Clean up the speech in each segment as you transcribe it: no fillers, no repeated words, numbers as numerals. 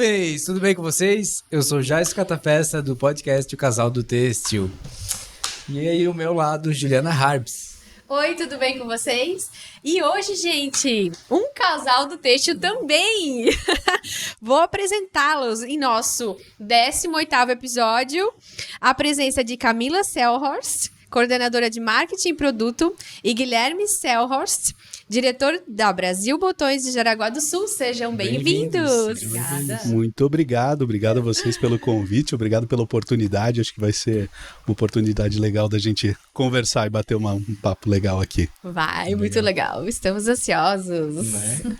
Jovens, tudo bem com vocês? Eu sou Jais Catafesta do podcast O Casal do Têxtil. E aí, ao meu lado, Juliana Harbs. Oi, tudo bem com vocês? E hoje, gente, um casal do têxtil também. Vou apresentá-los em nosso 18º episódio. A presença de Camila Selhorst, coordenadora de marketing e produto, e Guilherme Selhorst, diretor da Brasil Botões de Jaraguá do Sul. Sejam bem-vindos. Obrigada. Muito obrigado a vocês pelo convite, obrigado pela oportunidade. Acho que vai ser uma oportunidade legal da gente conversar e bater um papo legal aqui. Vai, muito legal. Estamos ansiosos.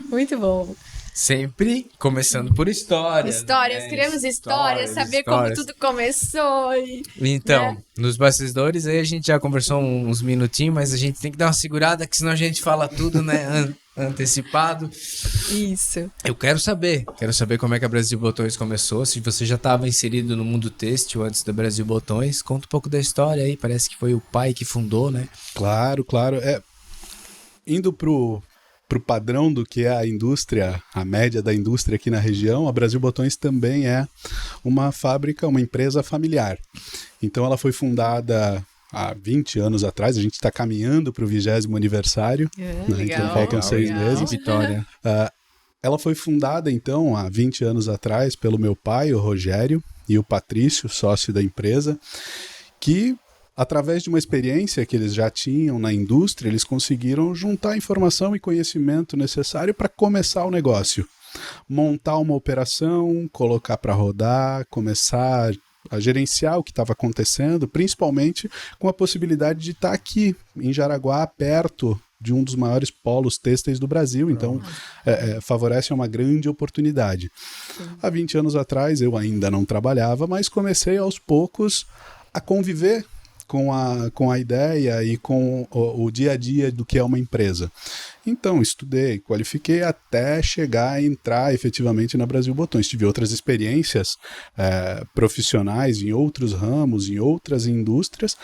Muito bom. Sempre começando por histórias. Histórias, queremos histórias, saber como tudo começou. Então, nos bastidores aí a gente já conversou uns minutinhos, mas a gente tem que dar uma segurada, que senão a gente fala tudo, né, antecipado. Isso. Eu quero saber como é que a Brasil Botões começou, se você já estava inserido no mundo têxtil antes da Brasil Botões, conta um pouco da história aí, parece que foi o pai que fundou, né? Claro. Indo pro padrão do que é a indústria, a média da indústria aqui na região, a Brasil Botões também é uma fábrica, uma empresa familiar. Então ela foi fundada há 20 anos atrás, a gente está caminhando para o 20º aniversário, né? Então faltam 6 meses. Vitória. Ela foi fundada então há 20 anos atrás pelo meu pai, o Rogério, e o Patrício, sócio da empresa, que através de uma experiência que eles já tinham na indústria, eles conseguiram juntar informação e conhecimento necessário para começar o negócio. Montar uma operação, colocar para rodar, começar a gerenciar o que estava acontecendo, principalmente com a possibilidade de estar aqui em Jaraguá, perto de um dos maiores polos têxteis do Brasil, então favorece uma grande oportunidade. Sim. Há 20 anos atrás eu ainda não trabalhava, mas comecei aos poucos a conviver com a ideia e com o dia a dia do que é uma empresa. Então, estudei, qualifiquei até chegar a entrar efetivamente na Brasil Botões. Tive outras experiências profissionais em outros ramos, em outras indústrias,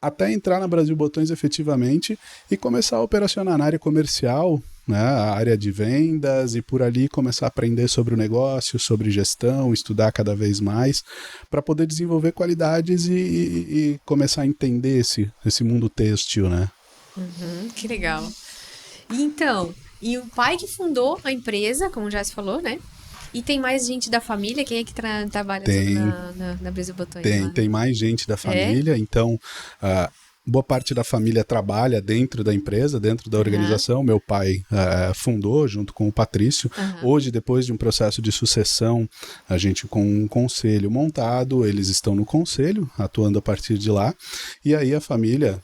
até entrar na Brasil Botões efetivamente e começar a operacionar na área comercial, né, a área de vendas, e por ali começar a aprender sobre o negócio, sobre gestão, estudar cada vez mais, para poder desenvolver qualidades e começar a entender esse mundo têxtil, né? Que legal. Então, e o pai que fundou a empresa, como já se falou, né? E tem mais gente da família? Quem é que trabalha na Brasil Botões? Tem mais gente da família, então boa parte da família trabalha dentro da empresa, dentro da organização. Meu pai fundou junto com o Patrício. Hoje, depois de um processo de sucessão, a gente com um conselho montado, eles estão no conselho, atuando a partir de lá. E aí a família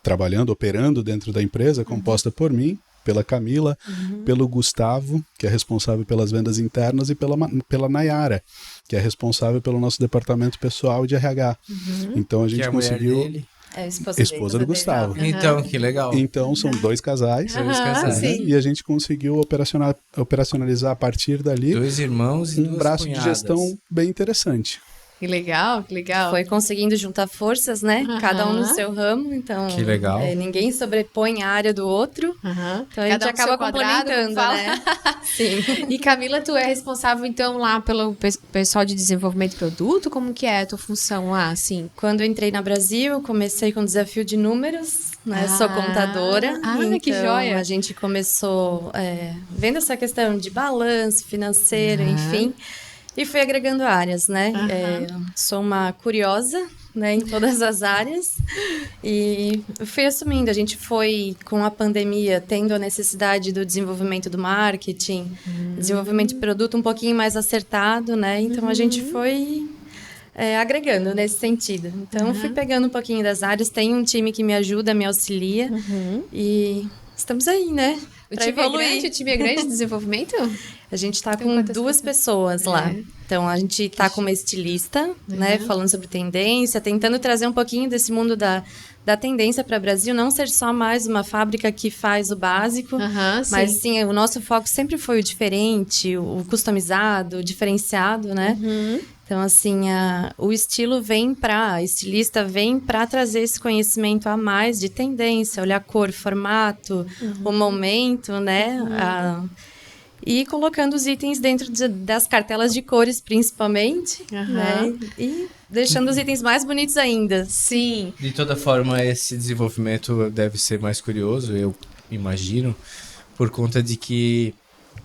trabalhando, operando dentro da empresa, composta por mim, pela Camila, pelo Gustavo, que é responsável pelas vendas internas, e pela Nayara, que é responsável pelo nosso departamento pessoal de RH. Então a gente conseguiu... É a esposa do Gustavo. Então, que legal. Então, são dois casais. Né? E a gente conseguiu operacionalizar a partir dali 2 irmãos e 2 braço cunhadas. de gestão bem interessante. Que legal, que legal. Foi conseguindo juntar forças, né? Cada um no seu ramo, então... Que legal. Ninguém sobrepõe a área do outro. Então a gente acaba complementando, né? Sim. E Camila, tu é responsável, então, lá pelo pessoal de desenvolvimento de produto? Como que é a tua função lá, assim? Quando eu entrei na Brasil, comecei com o desafio de números, né? Sou contadora. Então, que joia. A gente começou vendo essa questão de balanço financeiro, enfim... E fui agregando áreas, né? Sou uma curiosa, né, em todas as áreas. E fui assumindo. A gente foi, com a pandemia, tendo a necessidade do desenvolvimento do marketing, desenvolvimento de produto um pouquinho mais acertado, né? Então, a gente foi agregando nesse sentido. Então, fui pegando um pouquinho das áreas. Tem um time que me ajuda, me auxilia. E estamos aí, né? O time é grande de desenvolvimento? A gente está com 2 pessoas lá. Então, a gente está com uma estilista, né? Falando sobre tendência, tentando trazer um pouquinho desse mundo da tendência para o Brasil. Não ser só mais uma fábrica que faz o básico. Mas, sim, o nosso foco sempre foi o diferente, o customizado, o diferenciado, né? Então, assim, o estilista vem para trazer esse conhecimento a mais de tendência, olhar cor, formato, o momento, né? e colocando os itens dentro das cartelas de cores, principalmente, né? E deixando os itens mais bonitos ainda. Sim. De toda forma, esse desenvolvimento deve ser mais curioso, eu imagino, por conta de que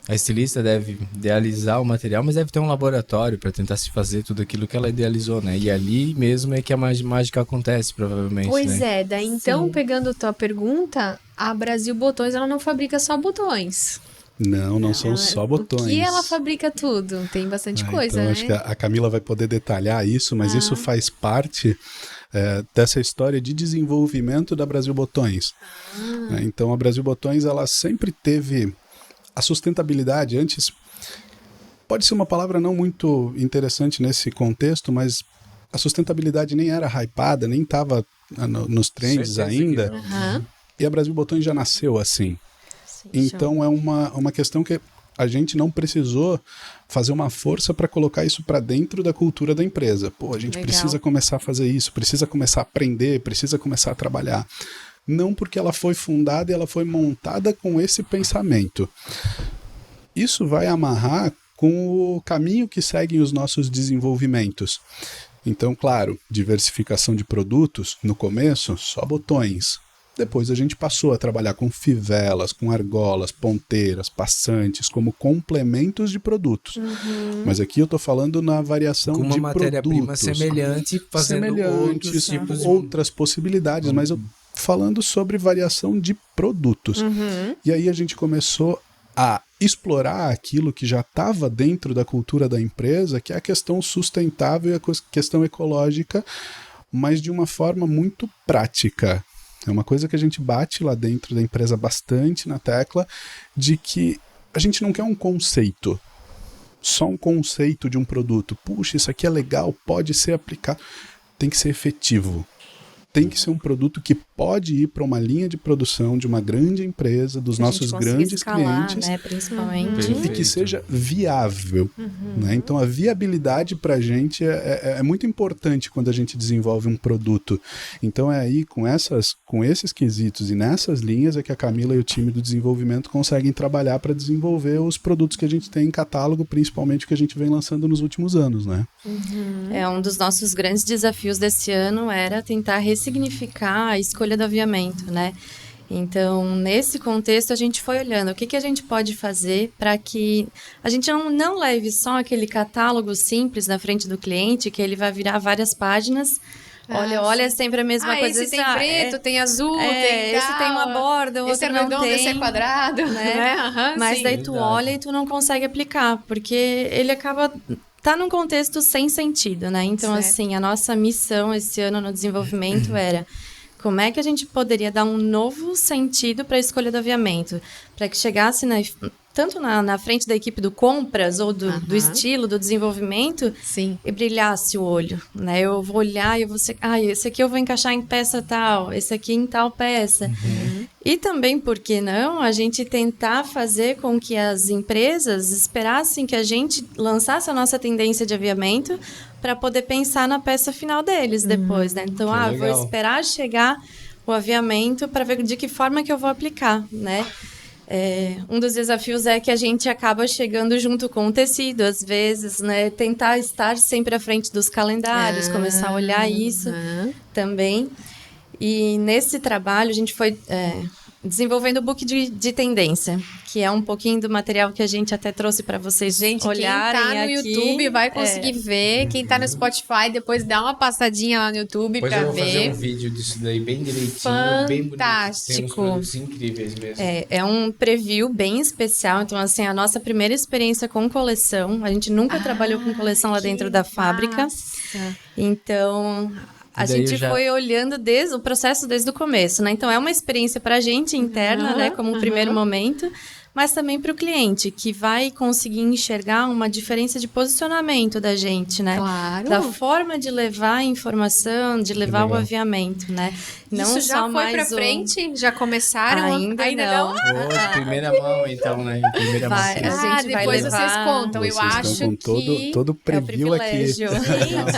a estilista deve idealizar o material, mas deve ter um laboratório para tentar se fazer tudo aquilo que ela idealizou, né? E ali mesmo é que a mágica acontece, provavelmente, Pois né? é, daí então, Sim. pegando a tua pergunta, a Brasil Botões, ela não fabrica só botões. Não são só botões. O que ela fabrica tudo? Tem bastante coisa, então, né? acho que a Camila vai poder detalhar isso, mas isso faz parte dessa história de desenvolvimento da Brasil Botões. Então, a Brasil Botões, ela sempre teve a sustentabilidade. Antes, pode ser uma palavra não muito interessante nesse contexto, mas a sustentabilidade nem era hypada, nem estava nos trends Certeza ainda. que não. E a Brasil Botões já nasceu assim. Então é uma questão que a gente não precisou fazer uma força para colocar isso para dentro da cultura da empresa. Pô, a gente Legal. precisa começar a fazer isso, precisa começar a aprender, precisa começar a trabalhar. Não porque ela foi fundada e ela foi montada com esse pensamento. Isso vai amarrar com o caminho que seguem os nossos desenvolvimentos. Então, claro, diversificação de produtos, no começo, só botões. Depois a gente passou a trabalhar com fivelas, com argolas, ponteiras, passantes, como complementos de produtos. Mas aqui eu estou falando na variação Com uma de matéria-prima produtos. semelhante, fazendo outros tipos de... outras possibilidades, mas eu falando sobre variação de produtos. E aí a gente começou a explorar aquilo que já estava dentro da cultura da empresa, que é a questão sustentável e a questão ecológica, mas de uma forma muito prática. É uma coisa que a gente bate lá dentro da empresa bastante na tecla, de que a gente não quer um conceito, só um conceito de um produto. Puxa, isso aqui é legal, pode ser aplicado. Tem que ser efetivo. Tem que ser um produto que pode ir para uma linha de produção de uma grande empresa, dos nossos grandes escalar, clientes, né, principalmente. Perfeito. e que seja viável. Né? Então, a viabilidade para a gente é muito importante quando a gente desenvolve um produto. Então, é aí, com esses quesitos e nessas linhas, é que a Camila e o time do desenvolvimento conseguem trabalhar para desenvolver os produtos que a gente tem em catálogo, principalmente o que a gente vem lançando nos últimos anos. Né? Um dos nossos grandes desafios desse ano era tentar ressignificar a escolha do aviamento, né? Então, nesse contexto, a gente foi olhando o que a gente pode fazer para que a gente não leve só aquele catálogo simples na frente do cliente, que ele vai virar várias páginas. Olha, é sempre a mesma coisa. Esse tem preto, tem azul, tem esse tal, tem uma borda, o esse outro é não redondo, tem. esse é quadrado, né? Mas sim. daí tu olha e tu não consegue aplicar, porque ele acaba... Tá num contexto sem sentido, né? Então, Certo. assim, a nossa missão esse ano no desenvolvimento era como é que a gente poderia dar um novo sentido para a escolha do aviamento, para que chegasse tanto na frente da equipe do compras ou do estilo, do desenvolvimento, Sim. e brilhasse o olho, né? Eu vou olhar e eu vou ser, esse aqui eu vou encaixar em peça tal, esse aqui em tal peça. E também, por que não, a gente tentar fazer com que as empresas esperassem que a gente lançasse a nossa tendência de aviamento para poder pensar na peça final deles depois, né? Então, Que vou legal. esperar chegar o aviamento para ver de que forma que eu vou aplicar, né? Um dos desafios é que a gente acaba chegando junto com o tecido, às vezes, né? Tentar estar sempre à frente dos calendários, começar a olhar isso também. E nesse trabalho a gente foi desenvolvendo o book de tendência, que é um pouquinho do material que a gente até trouxe para vocês olharem quem tá no aqui. YouTube vai conseguir ver. Quem tá no Spotify, depois dá uma passadinha lá no YouTube Depois pra eu vou fazer ver. um vídeo disso daí bem direitinho, bem bonito. Tem uns Fantástico. produtos incríveis mesmo. É um preview bem especial. Então, assim, a nossa primeira experiência com coleção. A gente nunca trabalhou com coleção lá dentro da fábrica. Massa. Então, a E daí gente foi olhando desde o processo desde o começo, né? Então, é uma experiência para a gente interna, né? Como um primeiro momento. Mas também para o cliente, que vai conseguir enxergar uma diferença de posicionamento da gente, né? Claro. Da forma de levar a informação, de levar o legal. aviamento, né? Isso já só foi pra mais frente? Já começaram? Ainda não. Ô, de primeira mão, então, né? Em primeira mão. Vai, a gente vai depois levar. vocês contam. Eu Vocês acho estão com que... todo o É o preview aqui. privilégio.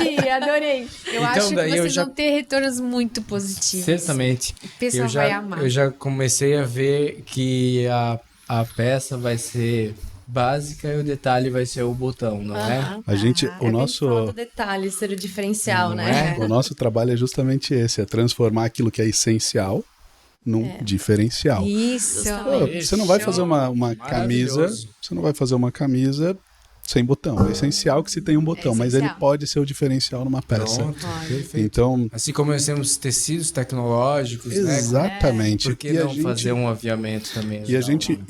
Gente, adorei. Eu Então, acho que daí eu vocês já- vão ter retornos muito positivos. Certamente. O pessoal Eu vai amar. já comecei a ver que a peça vai ser básica e o detalhe vai ser o botão, não é? A gente, o nosso... O detalhe ser o diferencial, Não né? O nosso trabalho é justamente esse, é transformar aquilo que é essencial num diferencial. Isso. Pô, você não vai fazer uma camisa, Maravilhoso. você não vai fazer uma camisa sem botão. É essencial que se tenha um botão, mas ele essencial. pode ser o diferencial numa peça. Pronto, perfeito. Então, Assim como nós temos tecidos tecnológicos, né? exatamente. Por que E a não gente- fazer um aviamento também? E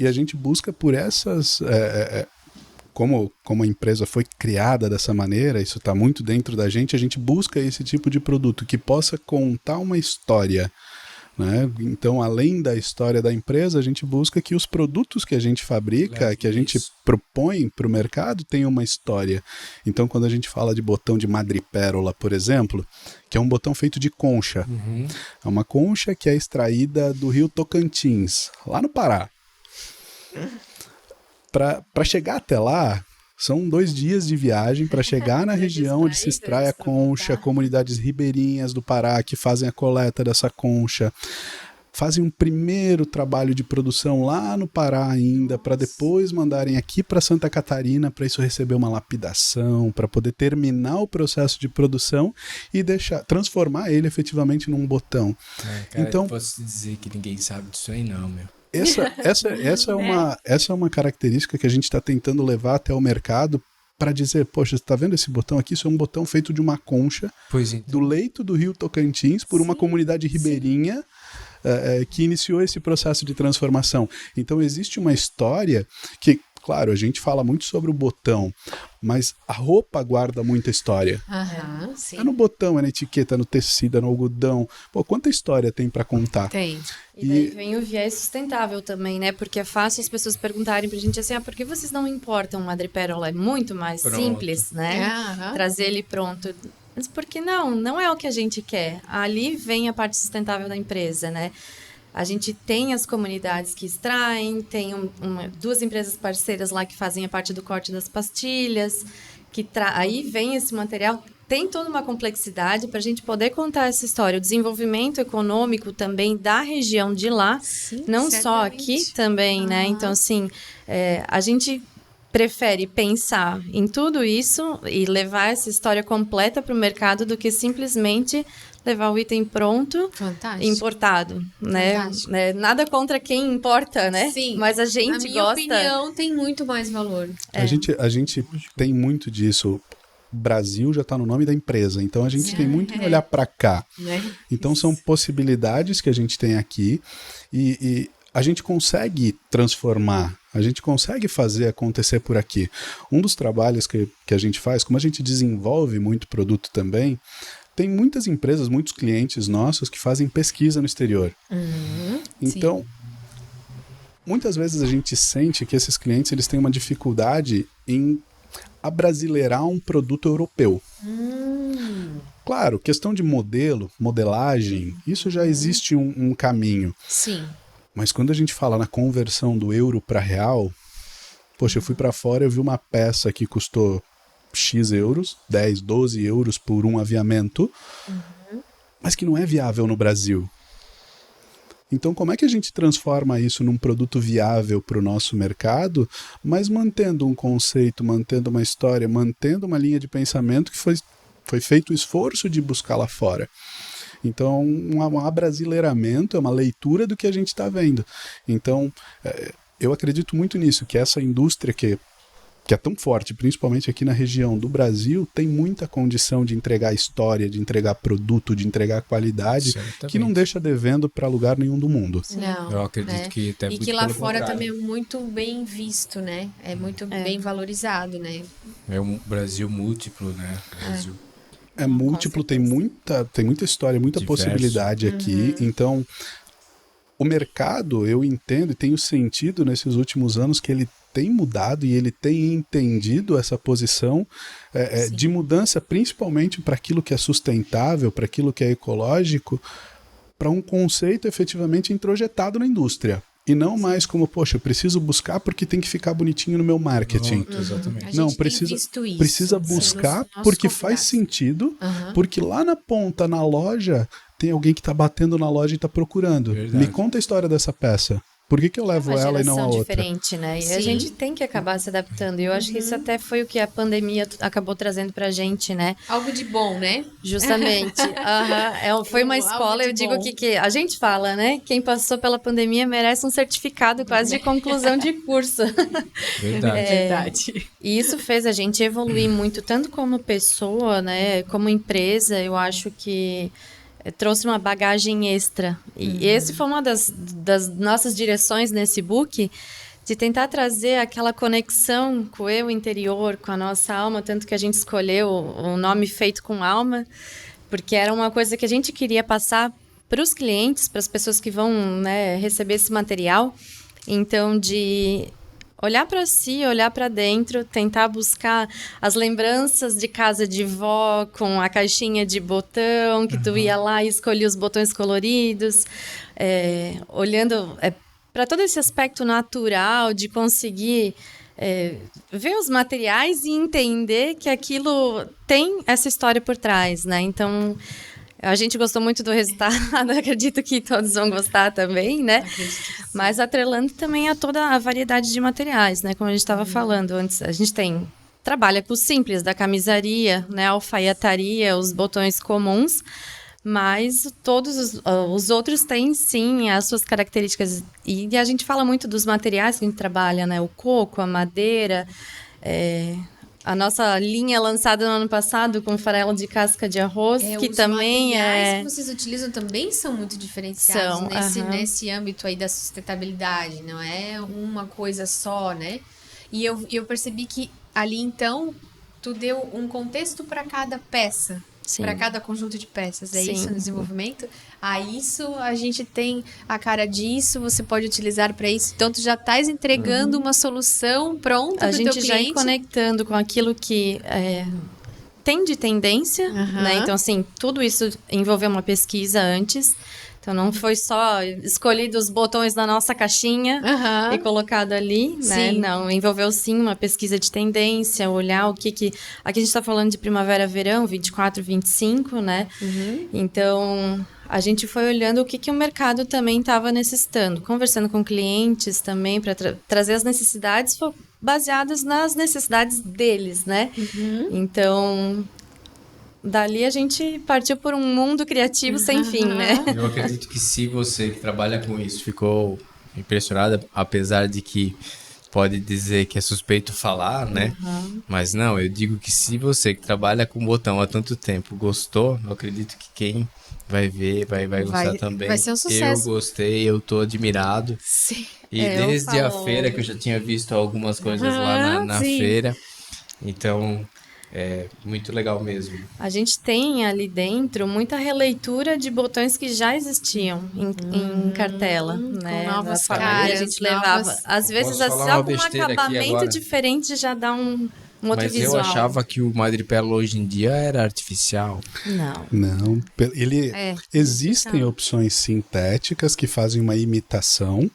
a gente busca por essas. Como a empresa foi criada dessa maneira, isso está muito dentro da gente, a gente busca esse tipo de produto que possa contar uma história. Né? Então, além da história da empresa, a gente busca que os produtos que a gente fabrica, Leve que a gente isso. propõe para o mercado, tenham uma história. Então, quando a gente fala de botão de madrepérola, por exemplo, que é um botão feito de concha, é uma concha que é extraída do rio Tocantins, lá no Pará. Para chegar até lá, são 2 dias de viagem para chegar na região onde se extrai a concha, comunidades ribeirinhas do Pará que fazem a coleta dessa concha, fazem um primeiro trabalho de produção lá no Pará ainda, para depois mandarem aqui para Santa Catarina, para isso receber uma lapidação, para poder terminar o processo de produção e transformar ele efetivamente num botão. Cara, Então- eu posso dizer que ninguém sabe disso aí não, meu. Essa é uma característica que a gente está tentando levar até o mercado para dizer, poxa, você está vendo esse botão aqui? Isso é um botão feito de uma concha Pois então. do leito do rio Tocantins por uma comunidade ribeirinha que iniciou esse processo de transformação. Então existe uma história que, claro, a gente fala muito sobre o botão, mas a roupa guarda muita história. Aham, sim. É no botão, é na etiqueta, é no tecido, é no algodão. Pô, quanta história tem para contar? Tem. E daí vem o viés sustentável também, né? Porque é fácil as pessoas perguntarem pra gente assim, por que vocês não importam madrepérola? É muito mais Pronto. simples, né? Aham. Trazer ele pronto. Mas por que não? Não é o que a gente quer. Ali vem a parte sustentável da empresa, né? A gente tem as comunidades que extraem, tem 2 empresas parceiras lá que fazem a parte do corte das pastilhas, aí vem esse material. Tem toda uma complexidade para a gente poder contar essa história. O desenvolvimento econômico também da região de lá, Sim, não só certamente. aqui também, né? Então, assim, a gente prefere pensar em tudo isso e levar essa história completa para o mercado do que simplesmente levar o item pronto Fantástico. importado, né? Fantástico. Nada contra quem importa, né? Sim. Mas a Na gente minha gosta. opinião, tem muito mais valor. A gente tem muito disso. Brasil já está no nome da empresa, então a gente tem muito que olhar para cá. Né? Então são possibilidades que a gente tem aqui e a gente consegue transformar, a gente consegue fazer acontecer por aqui. Um dos trabalhos que a gente faz, como a gente desenvolve muito produto também, tem muitas empresas, muitos clientes nossos que fazem pesquisa no exterior. Então, muitas vezes a gente sente que esses clientes eles têm uma dificuldade em abrasileirar um produto europeu. Claro, questão de modelo, modelagem, isso já existe um caminho. Sim. Mas quando a gente fala na conversão do euro para real, poxa, eu fui para fora, eu vi uma peça que custou X euros, 10, 12 euros por um aviamento, mas que não é viável no Brasil. Então, como é que a gente transforma isso num produto viável para o nosso mercado, mas mantendo um conceito, mantendo uma história, mantendo uma linha de pensamento que foi feito o esforço de buscar lá fora? Então, um abrasileiramento é uma leitura do que a gente está vendo. Então, eu acredito muito nisso, que essa indústria que é tão forte, principalmente aqui na região do Brasil, tem muita condição de entregar história, de entregar produto, de entregar qualidade, Certamente. que não deixa devendo para lugar nenhum do mundo. Não. Eu acredito né? que até E muito que lá pelo fora contrário. também é muito bem visto, né? É muito bem valorizado, né? É um Brasil múltiplo, né? Brasil. É múltiplo, tem muita história, muita Diverso. possibilidade aqui. Então, o mercado, eu entendo e tenho sentido nesses últimos anos que ele tem mudado e ele tem entendido essa posição de mudança, principalmente para aquilo que é sustentável, para aquilo que é ecológico, para um conceito efetivamente introjetado na indústria. E não mais como, poxa, eu preciso buscar porque tem que ficar bonitinho no meu marketing. Pronto, exatamente. A gente Não, tem precisa visto isso. precisa Sim, buscar nos porque convidados. faz sentido, Aham. porque lá na ponta, na loja, tem alguém que está batendo na loja e está procurando. Verdade. Me conta a história dessa peça. Por que eu levo uma ela e não a geração outra? diferente, né? E Sim. a gente tem que acabar se adaptando. E eu acho que isso até foi o que a pandemia acabou trazendo pra gente, né? Algo de bom, né? Justamente. Foi uma Algo escola, de eu digo bom. que a gente fala, né? Quem passou pela pandemia merece um certificado quase de conclusão de curso. Verdade. Verdade. E isso fez a gente evoluir muito, tanto como pessoa, né? Como empresa, eu acho que trouxe uma bagagem extra. E esse foi uma das nossas direções nesse book, de tentar trazer aquela conexão com o eu interior, com a nossa alma, tanto que a gente escolheu o nome Feito com Alma, porque era uma coisa que a gente queria passar para os clientes, para as pessoas que vão, né, receber esse material. Então, de olhar para si, olhar para dentro, tentar buscar as lembranças de casa de vó com a caixinha de botão, que tu ia lá e escolhia os botões coloridos, olhando para todo esse aspecto natural de conseguir ver os materiais e entender que aquilo tem essa história por trás, né? Então, a gente gostou muito do resultado, acredito que todos vão gostar também, né? Mas atrelando também a toda a variedade de materiais, né? Como a gente estava falando antes, a gente trabalha com o simples da camisaria, né? A alfaiataria, os botões comuns, mas todos os outros têm, sim, as suas características. E a gente fala muito dos materiais que a gente trabalha, né? O coco, a madeira, a nossa linha lançada no ano passado com farelo de casca de arroz, que os também materiais que vocês utilizam também são muito diferenciados nesse âmbito aí da sustentabilidade, não é uma coisa só, né? E eu percebi que ali, então, tu deu um contexto para cada peça, para cada conjunto de peças, é isso no desenvolvimento? Isso a gente tem a cara disso, você pode utilizar para isso, então tu já estás entregando uma solução pronta a do teu gente cliente. já ir conectando com aquilo que tem de tendência, né? Então, assim, tudo isso envolveu uma pesquisa antes. Então, não foi só escolhido os botões da nossa caixinha e colocado ali, né? Sim. Não, envolveu sim uma pesquisa de tendência, olhar o que... Aqui a gente está falando de primavera-verão, 24, 25, né? Então, a gente foi olhando o que o mercado também estava necessitando. Conversando com clientes também, para trazer as necessidades baseadas nas necessidades deles, né? Então... Dali a gente partiu por um mundo criativo sem fim, né? Eu acredito que se você que trabalha com isso ficou impressionada, apesar de que pode dizer que é suspeito falar, né? Mas não, eu digo que se você que trabalha com botão há tanto tempo gostou, eu acredito que quem vai ver vai gostar também. Vai ser um sucesso. Eu gostei, eu tô admirado. Sim. E desde a feira, que eu já tinha visto algumas coisas lá na feira. Então... é muito legal mesmo. A gente tem ali dentro muita releitura de botões que já existiam em cartela, né? Com novas caras, a gente levava. Às vezes, só com um acabamento diferente já dá um outro Mas visual. eu achava que o madrepérola hoje em dia era artificial. Não. Existem opções sintéticas que fazem uma imitação,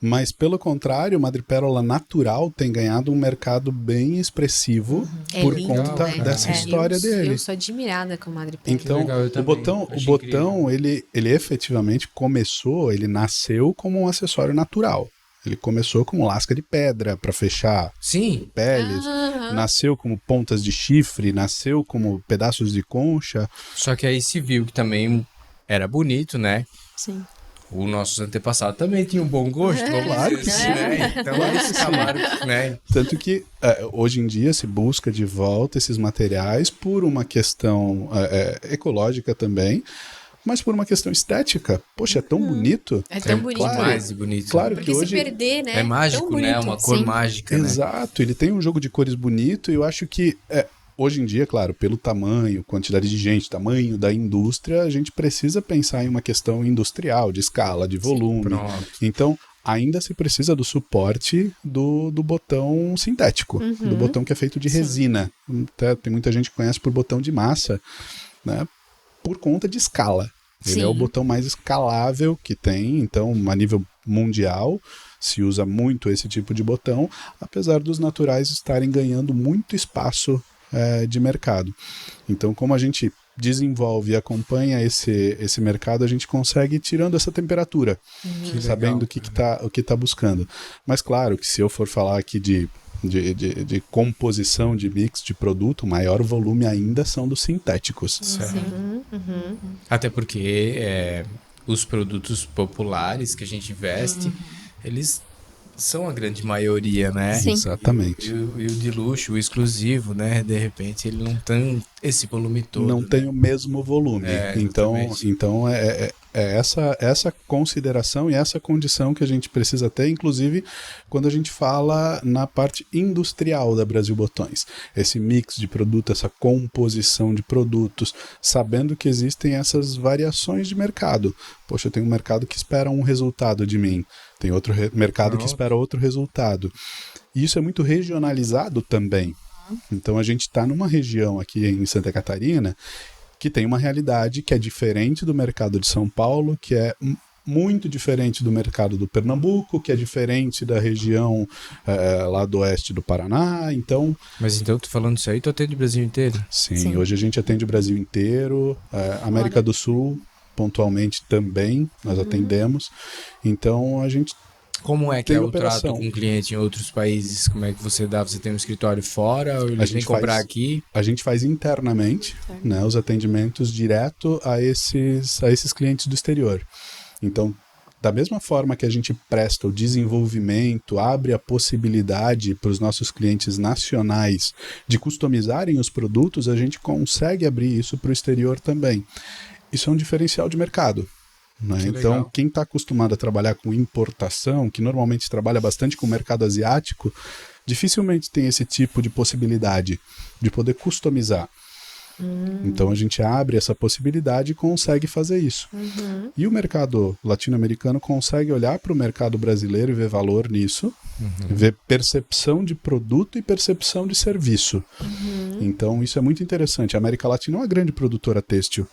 mas pelo contrário, o madrepérola natural tem ganhado um mercado bem expressivo por lindo, conta dessa história dele. Eu sou admirada com o madrepérola. Então, legal, eu também. o botão ele efetivamente começou, ele nasceu como um acessório natural. Ele começou como lasca de pedra para fechar peles, nasceu como pontas de chifre, nasceu como pedaços de concha. Só que aí se viu que também era bonito, né? Sim. Os nossos antepassados também tinham um bom gosto, vamos dizer assim, né? Então eles acabaram, né? Tanto que hoje em dia se busca de volta esses materiais por uma questão ecológica também, mas por uma questão estética. Poxa, é tão bonito. É tão bonito. Claro, Mais bonito. claro Porque que hoje se perder, né? É mágico, tão né? bonito. Uma cor mágica, né? Exato, ele tem um jogo de cores bonito e eu acho que hoje em dia, claro, pelo tamanho, quantidade de gente, tamanho da indústria, a gente precisa pensar em uma questão industrial, de escala, de volume. Pronto. Então, ainda se precisa do suporte do botão sintético, do botão que é feito de resina. Até tem muita gente que conhece por botão de massa, né? Por conta de escala. Ele é o botão mais escalável que tem, então, a nível mundial, se usa muito esse tipo de botão, apesar dos naturais estarem ganhando muito espaço de mercado. Então, como a gente desenvolve e acompanha esse mercado, a gente consegue ir tirando essa temperatura, sabendo o que tá buscando. Mas claro que se eu for falar aqui de composição de mix de produto, o maior volume ainda são dos sintéticos. Até porque os produtos populares que a gente veste, eles são a grande maioria, né? Sim. Exatamente. E o de luxo, o exclusivo, né? De repente ele não tem esse volume todo. Não tem o mesmo volume. Então essa consideração e essa condição que a gente precisa ter, inclusive quando a gente fala na parte industrial da Brasil Botões. Esse mix de produto, essa composição de produtos, sabendo que existem essas variações de mercado. Poxa, eu tenho um mercado que espera um resultado de mim. Tem outro mercado que espera outro resultado. E isso é muito regionalizado também. Então a gente está numa região aqui em Santa Catarina que tem uma realidade que é diferente do mercado de São Paulo, que é muito diferente do mercado do Pernambuco, que é diferente da região lá do oeste do Paraná. Então, mas então, tu falando isso aí, tu atende o Brasil inteiro? Sim, hoje a gente atende o Brasil inteiro, América do Sul, pontualmente também, nós atendemos. Então, a gente como é que é o trato com o cliente em outros países? Como é que você dá? Você tem um escritório fora ou eles vêm comprar aqui? A gente faz internamente, né, os atendimentos direto a esses clientes do exterior. Então, da mesma forma que a gente presta o desenvolvimento, abre a possibilidade para os nossos clientes nacionais de customizarem os produtos, a gente consegue abrir isso para o exterior também. Isso é um diferencial de mercado. Né? Então, quem está acostumado a trabalhar com importação, que normalmente trabalha bastante com o mercado asiático, dificilmente tem esse tipo de possibilidade de poder customizar. Então, a gente abre essa possibilidade e consegue fazer isso. E o mercado latino-americano consegue olhar para o mercado brasileiro e ver valor nisso, ver percepção de produto e percepção de serviço. Então, isso é muito interessante. A América Latina é uma grande produtora têxtil.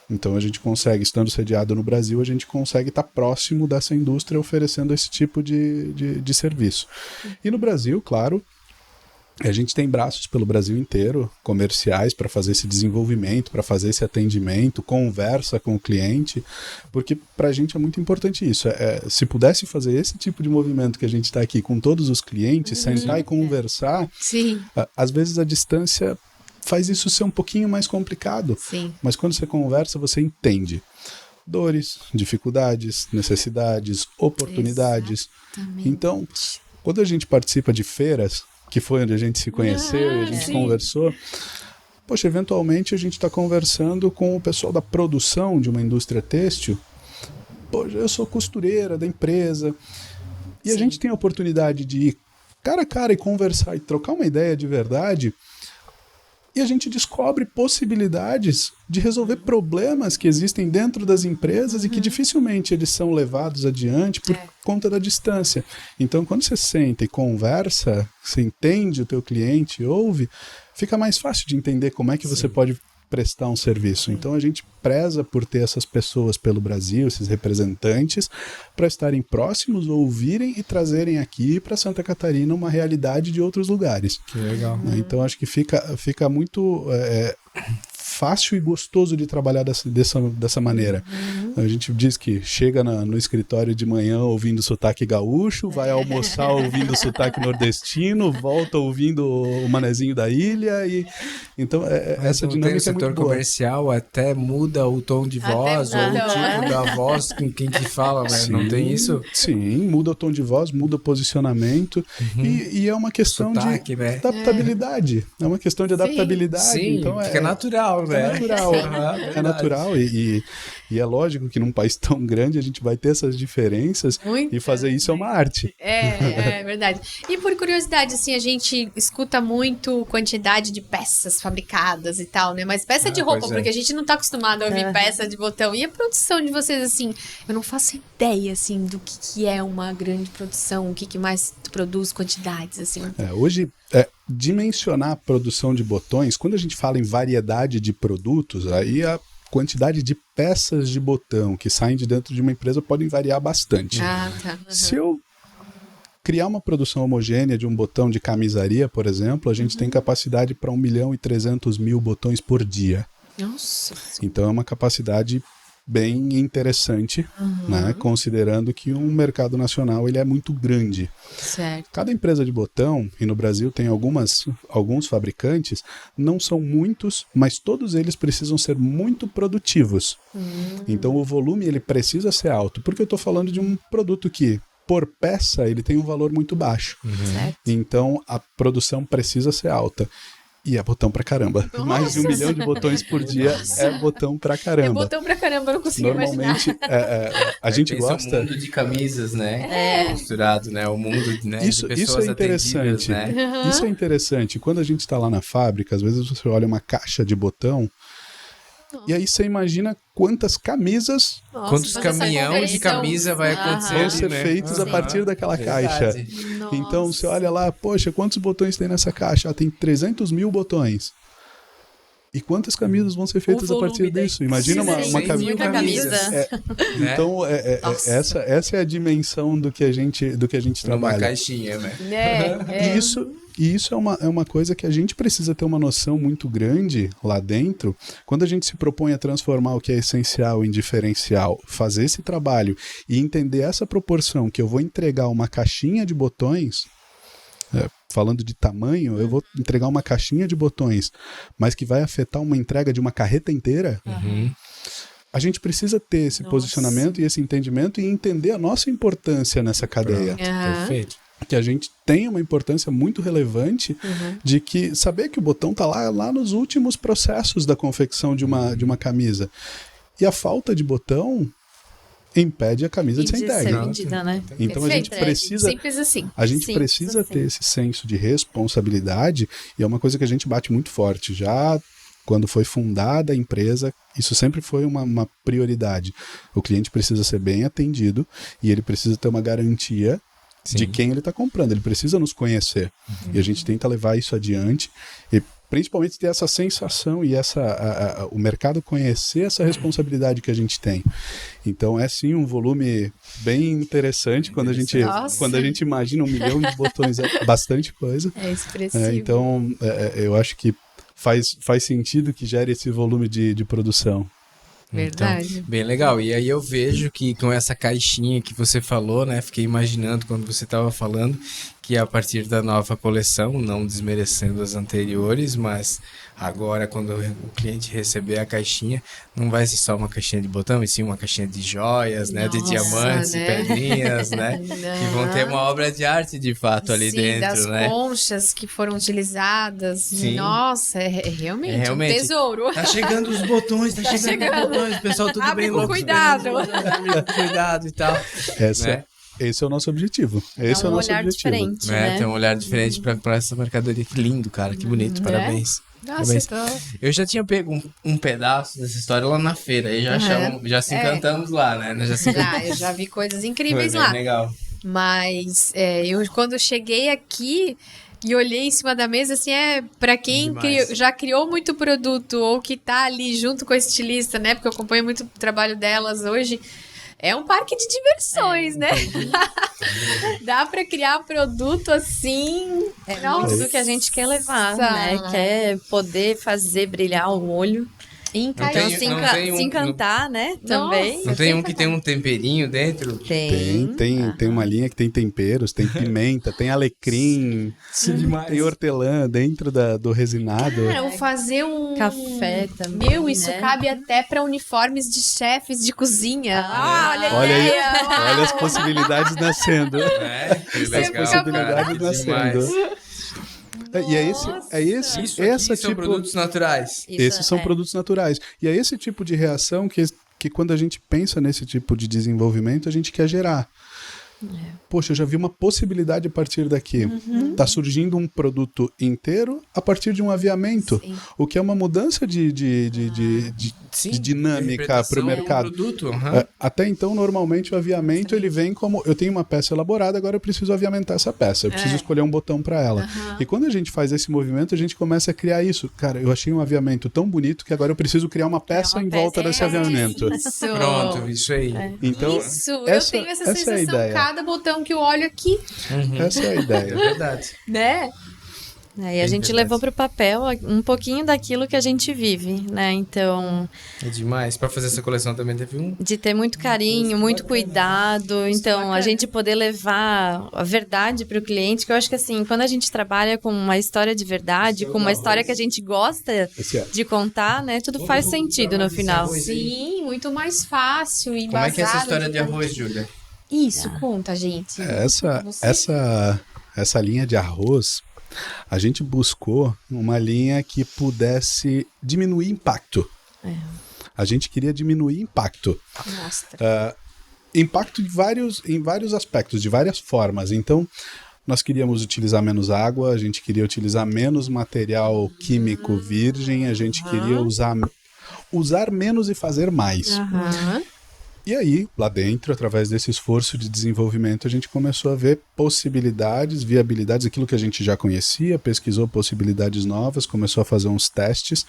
Então a gente consegue, estando sediado no Brasil, a gente consegue estar próximo dessa indústria oferecendo esse tipo de serviço. E no Brasil, claro, a gente tem braços pelo Brasil inteiro, comerciais, para fazer esse desenvolvimento, para fazer esse atendimento, conversa com o cliente, porque para a gente é muito importante isso. Se pudesse fazer esse tipo de movimento que a gente está aqui com todos os clientes, sentar e conversar, às vezes a distância faz isso ser um pouquinho mais complicado. Mas quando você conversa, você entende dores, dificuldades, necessidades, oportunidades. Exatamente. Então, quando a gente participa de feiras, que foi onde a gente se conheceu e a gente conversou, poxa, eventualmente a gente está conversando com o pessoal da produção de uma indústria têxtil. Poxa, eu sou costureira da empresa. E a gente tem a oportunidade de ir cara a cara e conversar e trocar uma ideia de verdade. E a gente descobre possibilidades de resolver problemas que existem dentro das empresas e que dificilmente eles são levados adiante por conta da distância. Então, quando você senta e conversa, você entende o teu cliente, ouve, fica mais fácil de entender como é que você pode prestar um serviço. Então a gente preza por ter essas pessoas pelo Brasil, esses representantes, para estarem próximos, ouvirem e trazerem aqui para Santa Catarina uma realidade de outros lugares. Que legal. Então acho que fica muito fácil e gostoso de trabalhar dessa maneira. A gente diz que chega no escritório de manhã ouvindo sotaque gaúcho, vai almoçar ouvindo sotaque nordestino, volta ouvindo o manezinho da ilha. Então essa dinâmica é muito boa. No setor comercial até muda o tom de voz ou o tipo da voz com quem que fala, né? Sim, não tem isso? Sim, muda o tom de voz, muda o posicionamento e é uma questão sotaque, de adaptabilidade. É uma questão de adaptabilidade. Sim, então fica natural. É natural, é natural e é lógico que num país tão grande a gente vai ter essas diferenças e fazer isso é uma arte. É verdade. E por curiosidade, assim, a gente escuta muito quantidade de peças fabricadas e tal, né? Mas peça de roupa, porque a gente não tá acostumado a ouvir peça de botão. E a produção de vocês, assim, eu não faço ideia, assim, do que é uma grande produção, o que mais produz, quantidades, assim. Hoje, dimensionar a produção de botões, quando a gente fala em variedade de produtos, aí a quantidade de peças de botão que saem de dentro de uma empresa podem variar bastante. Se eu criar uma produção homogênea de um botão de camisaria, por exemplo, a gente tem capacidade para 1.300.000 botões por dia. Nossa. Então é uma capacidade bem interessante, né? Considerando que um mercado nacional ele é muito grande. Certo. Cada empresa de botão, e no Brasil tem alguns fabricantes, não são muitos, mas todos eles precisam ser muito produtivos. Então o volume ele precisa ser alto, porque eu estou falando de um produto que, por peça, ele tem um valor muito baixo. Certo. Então a produção precisa ser alta. E é botão pra caramba. Nossa. Mais de 1 milhão de botões por dia é botão pra caramba. É botão pra caramba, eu não consigo Normalmente, imaginar. a gente Pensa gosta... o mundo de camisas, né? Misturado, né? O mundo, né? Isso de pessoas é interessante. atendidas, né? Isso é interessante. Quando a gente está lá na fábrica, às vezes você olha uma caixa de botão e aí você imagina quantas camisas Nossa, Quantos fazer essa caminhões de conversão. camisa vai acontecer vão ali, ser né? feitos a partir daquela caixa. Nossa. Então você olha lá, poxa, quantos botões tem nessa caixa? Tem 300 mil botões. E quantas camisas vão ser feitas a partir volume disso? Imagina uma 100 mil camisa. camisas. Camisa. Né? Então, Nossa. essa é a dimensão do que a gente Numa trabalha. caixinha, né? E isso é uma coisa que a gente precisa ter uma noção muito grande lá dentro. Quando a gente se propõe a transformar o que é essencial em diferencial, fazer esse trabalho e entender essa proporção que eu vou entregar uma caixinha de botões, falando de tamanho, eu vou entregar uma caixinha de botões, mas que vai afetar uma entrega de uma carreta inteira, a gente precisa ter esse posicionamento e esse entendimento e entender a nossa importância nessa cadeia. Perfeito. Que a gente tem uma importância muito relevante de que saber que o botão está lá nos últimos processos da confecção de uma camisa. E a falta de botão impede a camisa de ser entregue. vendida, né? Então a gente Perfeito. precisa Simples assim. a gente Simples precisa assim. ter esse senso de responsabilidade e é uma coisa que a gente bate muito forte. Já quando foi fundada a empresa, isso sempre foi uma prioridade. O cliente precisa ser bem atendido e ele precisa ter uma garantia de quem ele está comprando. Ele precisa nos conhecer. E a gente tenta levar isso adiante e principalmente ter essa sensação e o mercado conhecer essa responsabilidade que a gente tem. Então é sim um volume bem interessante quando a gente imagina 1 milhão de botões, é bastante coisa. É expressivo. Então eu acho que faz sentido que gere esse volume de produção. Verdade. Então, bem legal. E aí eu vejo que com essa caixinha que você falou, né? Fiquei imaginando quando você estava falando que a partir da nova coleção, não desmerecendo as anteriores, mas agora quando o cliente receber a caixinha, não vai ser só uma caixinha de botão, e sim uma caixinha de joias, né? De Nossa, diamantes né? e pedrinhas, né? E vão ter uma obra de arte de fato ali Sim, dentro, das né? conchas que foram utilizadas. Sim. Nossa, é realmente um tesouro. Tá chegando os botões, tá chegando os botões, pessoal, tudo Abre bem com louco. cuidado. Abre com cuidado e tal. Né? Esse é o nosso objetivo. Esse é É o um nosso olhar objetivo. diferente, É, né? tem um olhar diferente pra essa mercadoria. Que lindo, cara, que bonito, parabéns. Nossa, Parabéns. Eu já tinha pego um pedaço dessa história lá na feira, aí já se encantamos lá, né? Nós eu já vi coisas incríveis Foi bem lá. legal. Mas eu quando cheguei aqui e olhei em cima da mesa, assim, pra quem Demais. já criou muito produto ou que tá ali junto com a estilista, né? Porque eu acompanho muito o trabalho delas hoje. É um parque de diversões, né? Dá pra criar produto assim. É muito do que a gente quer levar, né? Quer poder fazer brilhar o olho. Encaixar. tem- Então, não tem um- se encantar, né? Também. Não tem um que tem um temperinho dentro? Tem uma linha que tem temperos, tem pimenta, tem alecrim, tem hortelã dentro do resinado. Cara, eu fazer um Café também. Meu, isso né? cabe até pra uniformes de chefes de cozinha. Olha a Olha aí, ideia. olha as possibilidades nascendo. É, que As legal, possibilidades cara, demais. nascendo. E Isso essa aqui são tipo, produtos naturais. esses são produtos naturais. E é esse tipo de reação que quando a gente pensa nesse tipo de desenvolvimento, a gente quer gerar. Poxa, eu já vi uma possibilidade a partir daqui. Tá surgindo um produto inteiro a partir de um aviamento. Sim. O que é uma mudança de dinâmica para o mercado. Produto, Até então, normalmente, o aviamento ele vem como eu tenho uma peça elaborada, agora eu preciso aviamentar essa peça. Eu preciso escolher um botão para ela. E quando a gente faz esse movimento, a gente começa a criar isso. Cara, eu achei um aviamento tão bonito que agora eu preciso criar uma peça em volta desse aviamento. Isso. Pronto, isso aí. Então, Isso, essa- eu tenho essa essa é a sensação ideia. cada botão que eu olho aqui, essa é a É ideia. verdade. né? E a gente levou para o papel um pouquinho daquilo que a gente vive, né? Então... É demais. Para fazer essa coleção também teve de ter muito carinho, muito cuidado. Então, a gente poder levar a verdade para o cliente, que eu acho que assim, quando a gente trabalha com uma história de verdade, com uma história que a gente gosta de contar, né? Tudo faz sentido no final. Sim, muito mais fácil e Como é que é essa história de arroz, Júlia? Isso, conta, gente. Essa linha de arroz, a gente buscou uma linha que pudesse diminuir impacto. A gente queria diminuir impacto. Impacto em vários aspectos, de várias formas. Então, nós queríamos utilizar menos água, a gente queria utilizar menos material químico virgem, a gente queria usar menos e fazer mais. E aí, lá dentro, através desse esforço de desenvolvimento, a gente começou a ver possibilidades, viabilidades, aquilo que a gente já conhecia, pesquisou possibilidades novas, começou a fazer uns testes,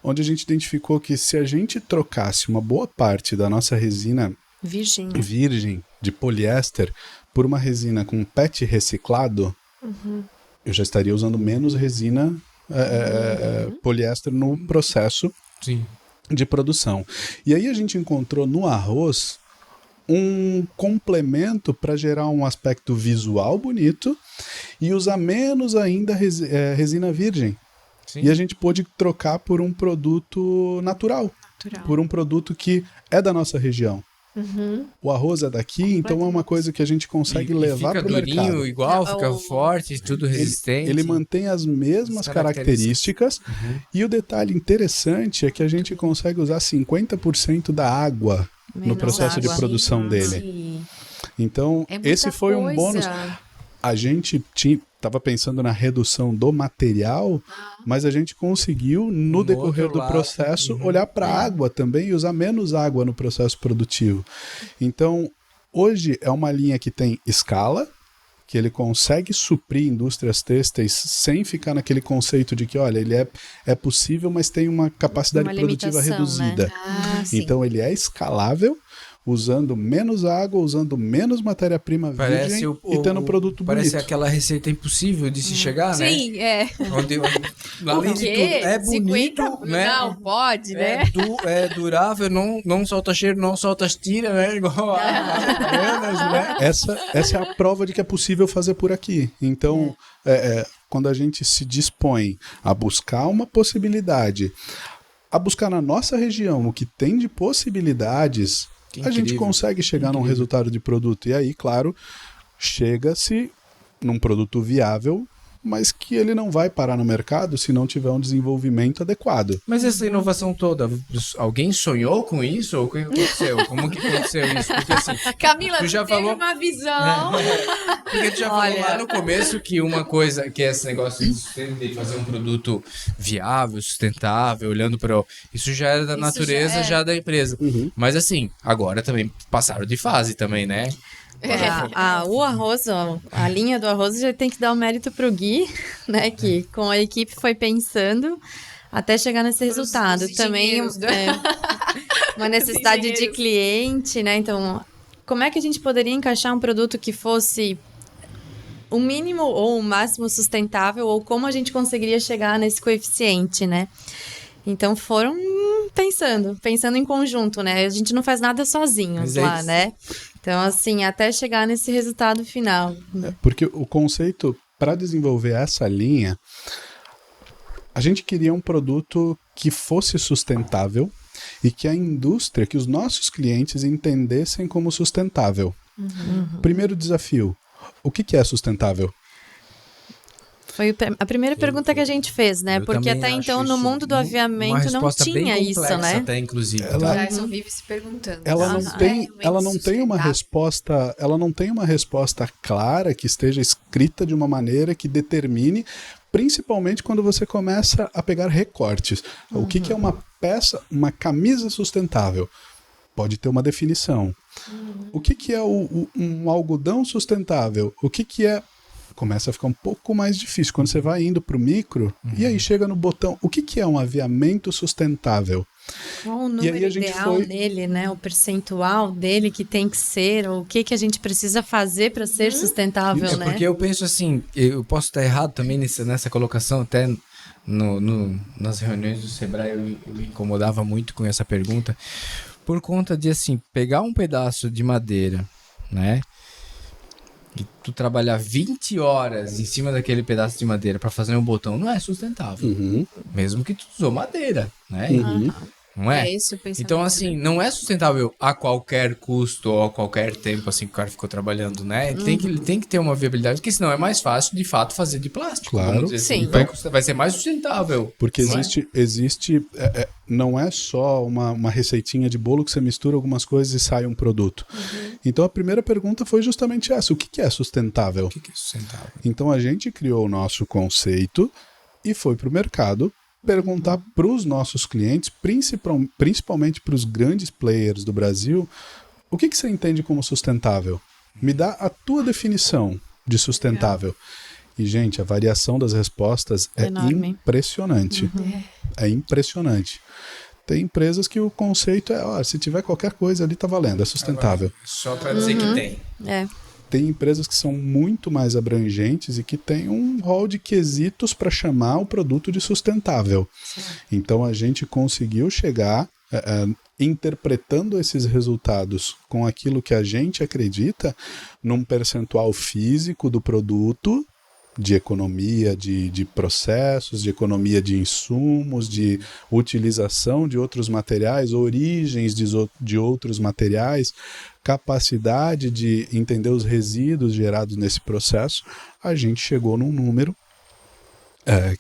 onde a gente identificou que se a gente trocasse uma boa parte da nossa resina virgem de poliéster por uma resina com PET reciclado, eu já estaria usando menos resina poliéster no processo de produção. E aí a gente encontrou no arroz um complemento para gerar um aspecto visual bonito e usar menos ainda resina virgem. E a gente pôde trocar por um produto natural. Por um produto que é da nossa região. O arroz é daqui, então é uma coisa que a gente consegue levar para o mercado. Fica durinho, igual, fica forte, tudo resistente. Ele mantém as mesmas características. E o detalhe interessante é que a gente consegue usar 50% da água no processo de produção dele. Então, esse foi um bônus. A gente estava pensando na redução do material, mas a gente conseguiu, no decorrer do processo, olhar para a água também e usar menos água no processo produtivo. Então, hoje é uma linha que tem escala, que ele consegue suprir indústrias têxteis sem ficar naquele conceito de que, olha, ele é possível, mas tem uma capacidade produtiva reduzida. Então, ele é escalável, usando menos água, usando menos matéria-prima virgem e tendo um produto parece bonito. Aquela receita impossível de se chegar, né? Sim, é. Além de tudo, é bonito, 50, né? Não, pode, né? É durável, não solta cheiro, não solta as tiras, né? Igual a bananas, né? Essa é a prova de que é possível fazer por aqui. Então, quando a gente se dispõe a buscar uma possibilidade, a buscar na nossa região o que tem de possibilidades, a gente consegue chegar num resultado de produto. E aí, claro, chega-se num produto viável, mas que ele não vai parar no mercado se não tiver um desenvolvimento adequado. Mas essa inovação toda, alguém sonhou com isso? Ou o que aconteceu? Como que aconteceu isso? Porque assim, Camila, tu já teve falou uma visão. Porque tu já falou lá no começo que uma coisa, que é esse negócio de fazer um produto viável, sustentável, olhando para isso já era da natureza, já da empresa. Mas assim, agora também passaram de fase também, né? O arroz, a linha do arroz já tem que dar o mérito pro Gui, né? Que com a equipe foi pensando até chegar nesse resultado. Também uma necessidade de cliente, né? Então, como é que a gente poderia encaixar um produto que fosse o mínimo ou o máximo sustentável, ou como a gente conseguiria chegar nesse coeficiente, né? Então foram pensando em conjunto, né? A gente não faz nada sozinhos lá, né? Então, assim, até chegar nesse resultado final. Porque o conceito, para desenvolver essa linha, a gente queria um produto que fosse sustentável e que a indústria, que os nossos clientes entendessem como sustentável. Primeiro desafio, o que é sustentável? Foi a primeira pergunta que a gente fez, né? Porque até então, no mundo do aviamento, não tinha isso, né? Até, inclusive. O Dyson vive se perguntando. Ela não tem uma resposta clara, que esteja escrita de uma maneira que determine, principalmente quando você começa a pegar recortes. O que é uma peça, uma camisa sustentável? Pode ter uma definição. O que é um algodão sustentável? O que é... Começa a ficar um pouco mais difícil. Quando você vai indo para o micro, e aí chega no botão, o que é um aviamento sustentável? Qual o E número aí a gente ideal foi... dele, né? O percentual dele que tem que ser, ou o que a gente precisa fazer para ser sustentável, né? Porque eu penso assim, eu posso estar errado também nessa colocação, até nas reuniões do Sebrae eu me incomodava muito com essa pergunta, por conta de, assim, pegar um pedaço de madeira, né? E tu trabalhar 20 horas em cima daquele pedaço de madeira para fazer um botão não é sustentável. Uhum. Mesmo que tu usou madeira, né? Uhum. Não é? É esse o pensamento. Então, assim, não é sustentável a qualquer custo ou a qualquer tempo, assim, que o cara ficou trabalhando, né? Ele tem que ter uma viabilidade, porque senão é mais fácil, de fato, fazer de plástico. Claro. Vamos dizer assim. Sim. Vai ser mais sustentável. Porque não é? existe não é só uma receitinha de bolo que você mistura algumas coisas e sai um produto. Então a primeira pergunta foi justamente essa: o que é sustentável? O que é sustentável? Então a gente criou o nosso conceito e foi para o mercado perguntar para os nossos clientes, principalmente para os grandes players do Brasil, o que você entende como sustentável? Me dá a tua definição de sustentável. E, gente, a variação das respostas é Enorme. impressionante. É impressionante. Tem empresas que o conceito é, se tiver qualquer coisa ali, tá valendo, é sustentável. Só para dizer que tem. Tem empresas que são muito mais abrangentes e que têm um rol de quesitos para chamar o produto de sustentável. Então a gente conseguiu chegar interpretando esses resultados com aquilo que a gente acredita num percentual físico do produto, de economia de processos, de economia de insumos, de utilização de outros materiais, origens de outros materiais, capacidade de entender os resíduos gerados nesse processo. A gente chegou num número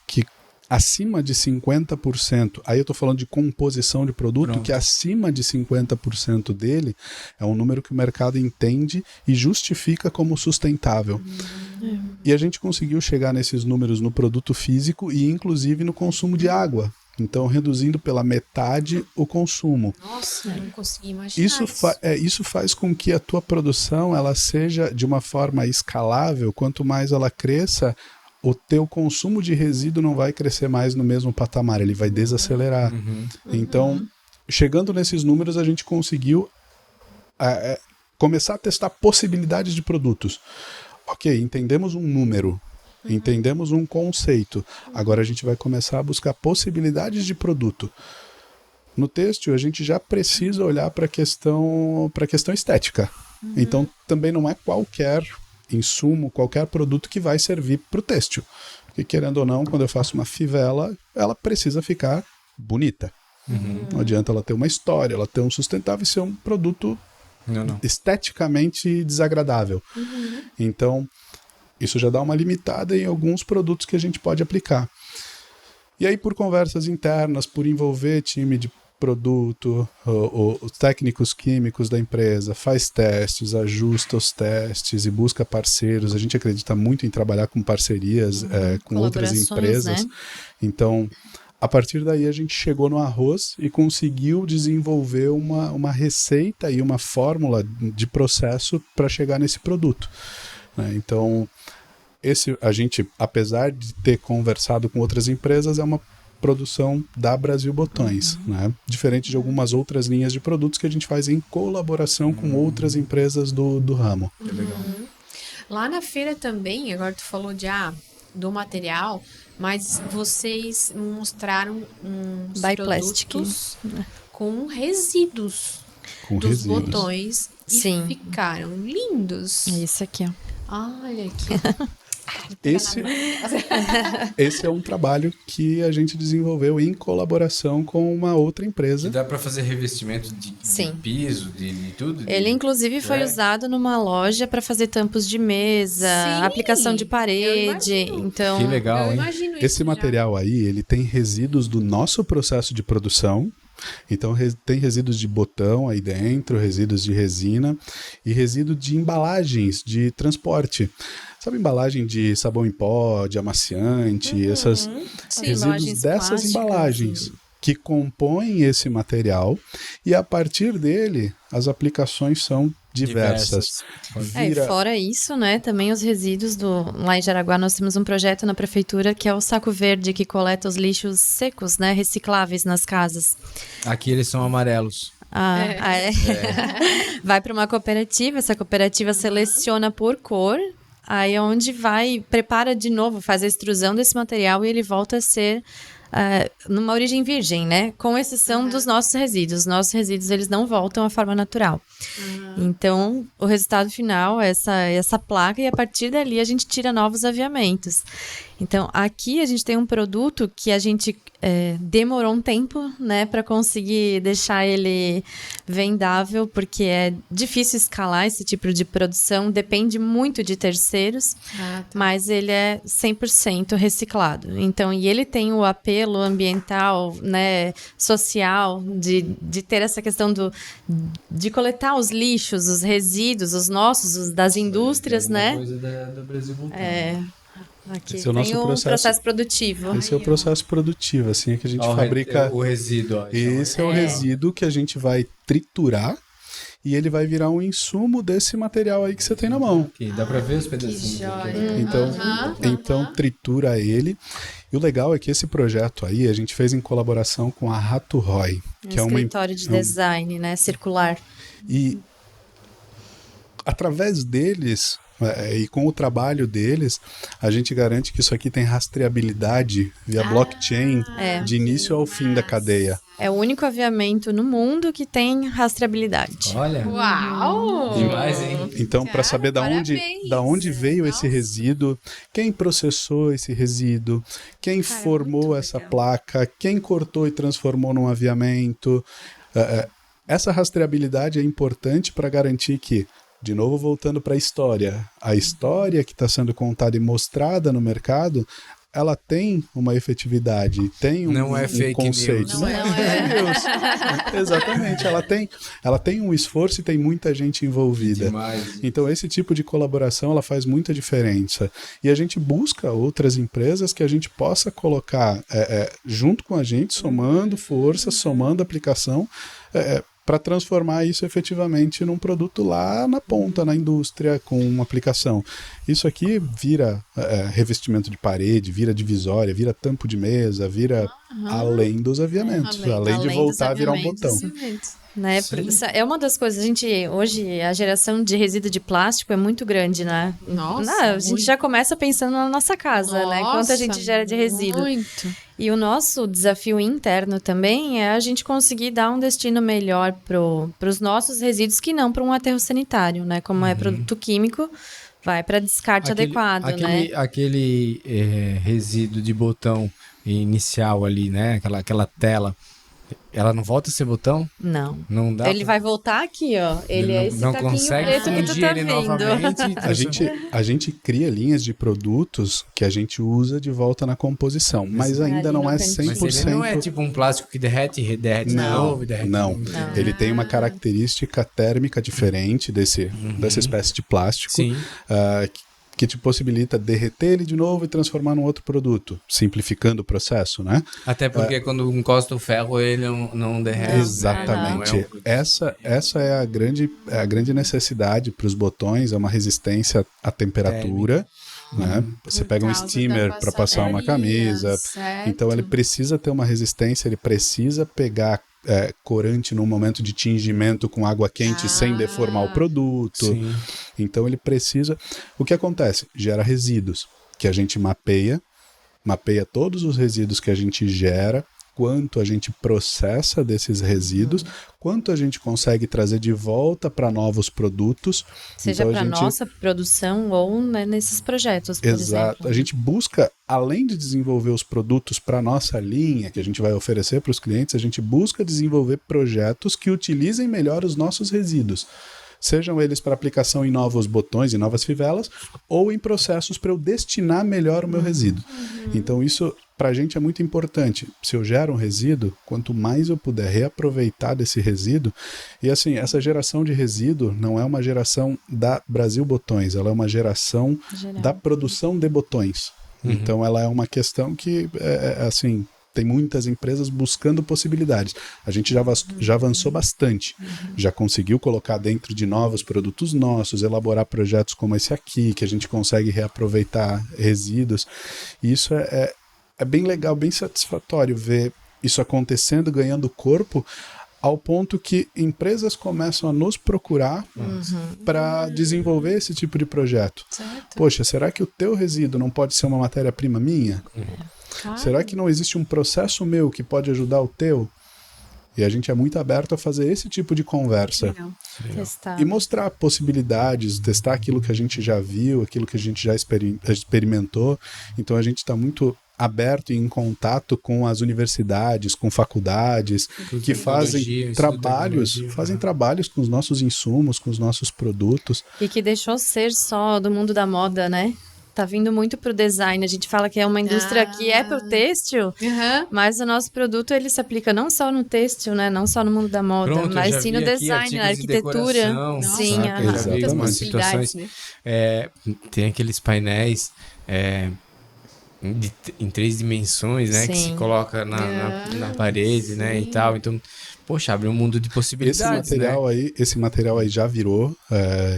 que acima de 50%, aí eu estou falando de composição de produto, Pronto. que acima de 50% dele é um número que o mercado entende e justifica como sustentável. E a gente conseguiu chegar nesses números no produto físico e inclusive no consumo de água. Então, reduzindo pela metade o consumo. Nossa, eu não consegui imaginar Isso faz com que a tua produção ela seja de uma forma escalável. Quanto mais ela cresça, o teu consumo de resíduo não vai crescer mais no mesmo patamar, ele vai desacelerar. Então, chegando nesses números, a gente conseguiu começar a testar possibilidades de produtos. Ok, entendemos um número, entendemos um conceito, agora a gente vai começar a buscar possibilidades de produto. No têxtil, a gente já precisa olhar para a questão estética. Então, também não é qualquer insumo, qualquer produto que vai servir para o têxtil. Porque, querendo ou não, quando eu faço uma fivela, ela precisa ficar bonita. Não adianta ela ter uma história, ela ter um sustentável e ser um produto esteticamente desagradável. Então, isso já dá uma limitada em alguns produtos que a gente pode aplicar. E aí, por conversas internas, por envolver time de produto, os técnicos químicos da empresa, faz testes, ajusta os testes e busca parceiros. A gente acredita muito em trabalhar com parcerias com outras empresas. Né? Então, a partir daí a gente chegou no arroz e conseguiu desenvolver uma receita e uma fórmula de processo para chegar nesse produto. Então, a gente, apesar de ter conversado com outras empresas, é uma produção da Brasil Botões, né? Diferente de algumas outras linhas de produtos que a gente faz em colaboração com outras empresas do ramo. Legal. Lá na feira também, agora tu falou do material, mas vocês mostraram uns By Plastic. produtos com resíduos Com dos resíduos. botões e Sim. ficaram lindos. Esse aqui, ó. Olha aqui. Esse é um trabalho que a gente desenvolveu em colaboração com uma outra empresa. Que dá pra fazer revestimento de Sim. piso, de tudo? Ele, inclusive, foi usado numa loja para fazer tampos de mesa, Sim, aplicação de eu parede. imagino. Então, Que legal, Eu hein? imagino isso Esse já. material aí, ele tem resíduos do nosso processo de produção. Então, tem resíduos de botão aí dentro, resíduos de resina e resíduo de embalagens de transporte. Sabe embalagem de sabão em pó, de amaciante, essas Sim, resíduos embalagens dessas plásticas, embalagens que compõem esse material e a partir dele as aplicações são diversas. E fora isso, né, também os resíduos lá em Jaraguá nós temos um projeto na prefeitura que é o Saco Verde, que coleta os lixos secos, né, recicláveis nas casas. Aqui eles são amarelos. Vai para uma cooperativa, essa cooperativa seleciona por cor, aí onde prepara de novo, faz a extrusão desse material e ele volta a ser numa origem virgem, né? Com exceção dos nossos resíduos. Os nossos resíduos, eles não voltam à forma natural. Então, o resultado final é essa placa e a partir dali a gente tira novos aviamentos. Então, aqui a gente tem um produto que a gente demorou um tempo, né, para conseguir deixar ele vendável, porque é difícil escalar esse tipo de produção, depende muito de terceiros, mas ele é 100% reciclado. Então, e ele tem o apelo ambiental, né, social, de ter essa questão de coletar os lixos, os resíduos, os nossos, os das indústrias, né? Coisa do Brasil voltando. Aqui Esse é o tem nosso processo produtivo. Esse é o processo produtivo, assim, é que a gente fabrica... O resíduo. Esse é o resíduo que a gente vai triturar e ele vai virar um insumo desse material aí que você tem na mão. Aqui, dá pra ver os pedacinhos. Então tritura ele. E o legal é que esse projeto aí a gente fez em colaboração com a Rato Roy, que é uma escritório de design, né, circular. E através deles... E com o trabalho deles, a gente garante que isso aqui tem rastreabilidade via blockchain de início ao fim da cadeia. É o único aviamento no mundo que tem rastreabilidade. Olha! Uau! Demais, hein? Então, para saber da onde veio esse resíduo, quem processou esse resíduo, quem formou essa placa, quem cortou e transformou num aviamento. Essa rastreabilidade é importante para garantir que, de novo voltando para a história que está sendo contada e mostrada no mercado, ela tem uma efetividade, tem não é fake conceito. News. Não é fake news. Exatamente, ela tem um esforço e tem muita gente envolvida. Demais. Então esse tipo de colaboração ela faz muita diferença. E a gente busca outras empresas que a gente possa colocar junto com a gente, somando força, somando aplicação, para transformar isso efetivamente num produto lá na ponta, na indústria, com uma aplicação. Isso aqui vira revestimento de parede, vira divisória, vira tampo de mesa, vira além dos aviamentos, além de voltar a virar um botão. Né? É uma das coisas, hoje a geração de resíduo de plástico é muito grande, né? Nossa, a gente já começa pensando na nossa casa, né? Quanto a gente gera de resíduo. Muito. E o nosso desafio interno também é a gente conseguir dar um destino melhor para os nossos resíduos que não para um aterro sanitário, né? Como é produto químico, vai para descarte adequado, né? Aquele resíduo de botão inicial ali, né? Aquela tela. Ela não volta a ser botão? Não. Não dá. Ele vai voltar aqui, ó. Ele é esse taquinho preto que tu tá vendo. A gente cria linhas de produtos que a gente usa de volta na composição, mas ainda não é 100%. Mas ele não é tipo um plástico que derrete de novo, derrete. Não. Ele tem uma característica térmica diferente dessa espécie de plástico. Sim. Que te possibilita derreter ele de novo e transformar num outro produto, simplificando o processo, né? Até porque quando encosta o ferro, ele não derrete. Exatamente. Né? Essa é a grande necessidade para os botões, é uma resistência à temperatura. Né? Você pega um steamer para passar uma camisa. Certo. Então ele precisa ter uma resistência, ele precisa pegar corante num momento de tingimento com água quente sem deformar o produto. Sim. Então ele precisa... O que acontece? Gera resíduos, que a gente mapeia todos os resíduos que a gente gera, quanto a gente processa desses resíduos, quanto a gente consegue trazer de volta para novos produtos. Seja então, para nossa produção ou, né, nesses projetos, por exemplo. A gente busca, além de desenvolver os produtos para nossa linha, que a gente vai oferecer para os clientes, a gente busca desenvolver projetos que utilizem melhor os nossos resíduos. Sejam eles para aplicação em novos botões, em novas fivelas, ou em processos para eu destinar melhor o meu resíduo. Então isso, para a gente, é muito importante. Se eu gero um resíduo, quanto mais eu puder reaproveitar desse resíduo... E assim, essa geração de resíduo não é uma geração da Brasil Botões, ela é uma geração da produção de botões. Então ela é uma questão que, assim... tem muitas empresas buscando possibilidades. A gente já avançou bastante, já conseguiu colocar dentro de novos produtos nossos, elaborar projetos como esse aqui, que a gente consegue reaproveitar resíduos. E isso é bem legal, bem satisfatório ver isso acontecendo, ganhando corpo, ao ponto que empresas começam a nos procurar para desenvolver esse tipo de projeto. Certo. Poxa, será que o teu resíduo não pode ser uma matéria-prima minha? Claro. Será que não existe um processo meu que pode ajudar o teu? E a gente é muito aberto a fazer esse tipo de conversa. Legal. Testar. E mostrar possibilidades, testar aquilo que a gente já viu, aquilo que a gente já experimentou. Então a gente está muito aberto e em contato com as universidades, com faculdades, que fazem trabalhos com os nossos insumos, com os nossos produtos. E que deixou ser só do mundo da moda, né? Tá vindo muito pro design. A gente fala que é uma indústria que é pro têxtil, mas o nosso produto ele se aplica não só no têxtil, né? Não só no mundo da moda, Pronto, mas já sim vi no aqui design, na artigos de arquitetura. decoração, Sim, saca? Eu já vi Exatamente. algumas situações. Né? Tem aqueles painéis em 3 dimensões, né? Que se Sim. coloca na parede, né? E tal. Então, poxa, abre um mundo de possibilidades, Esse material aí já virou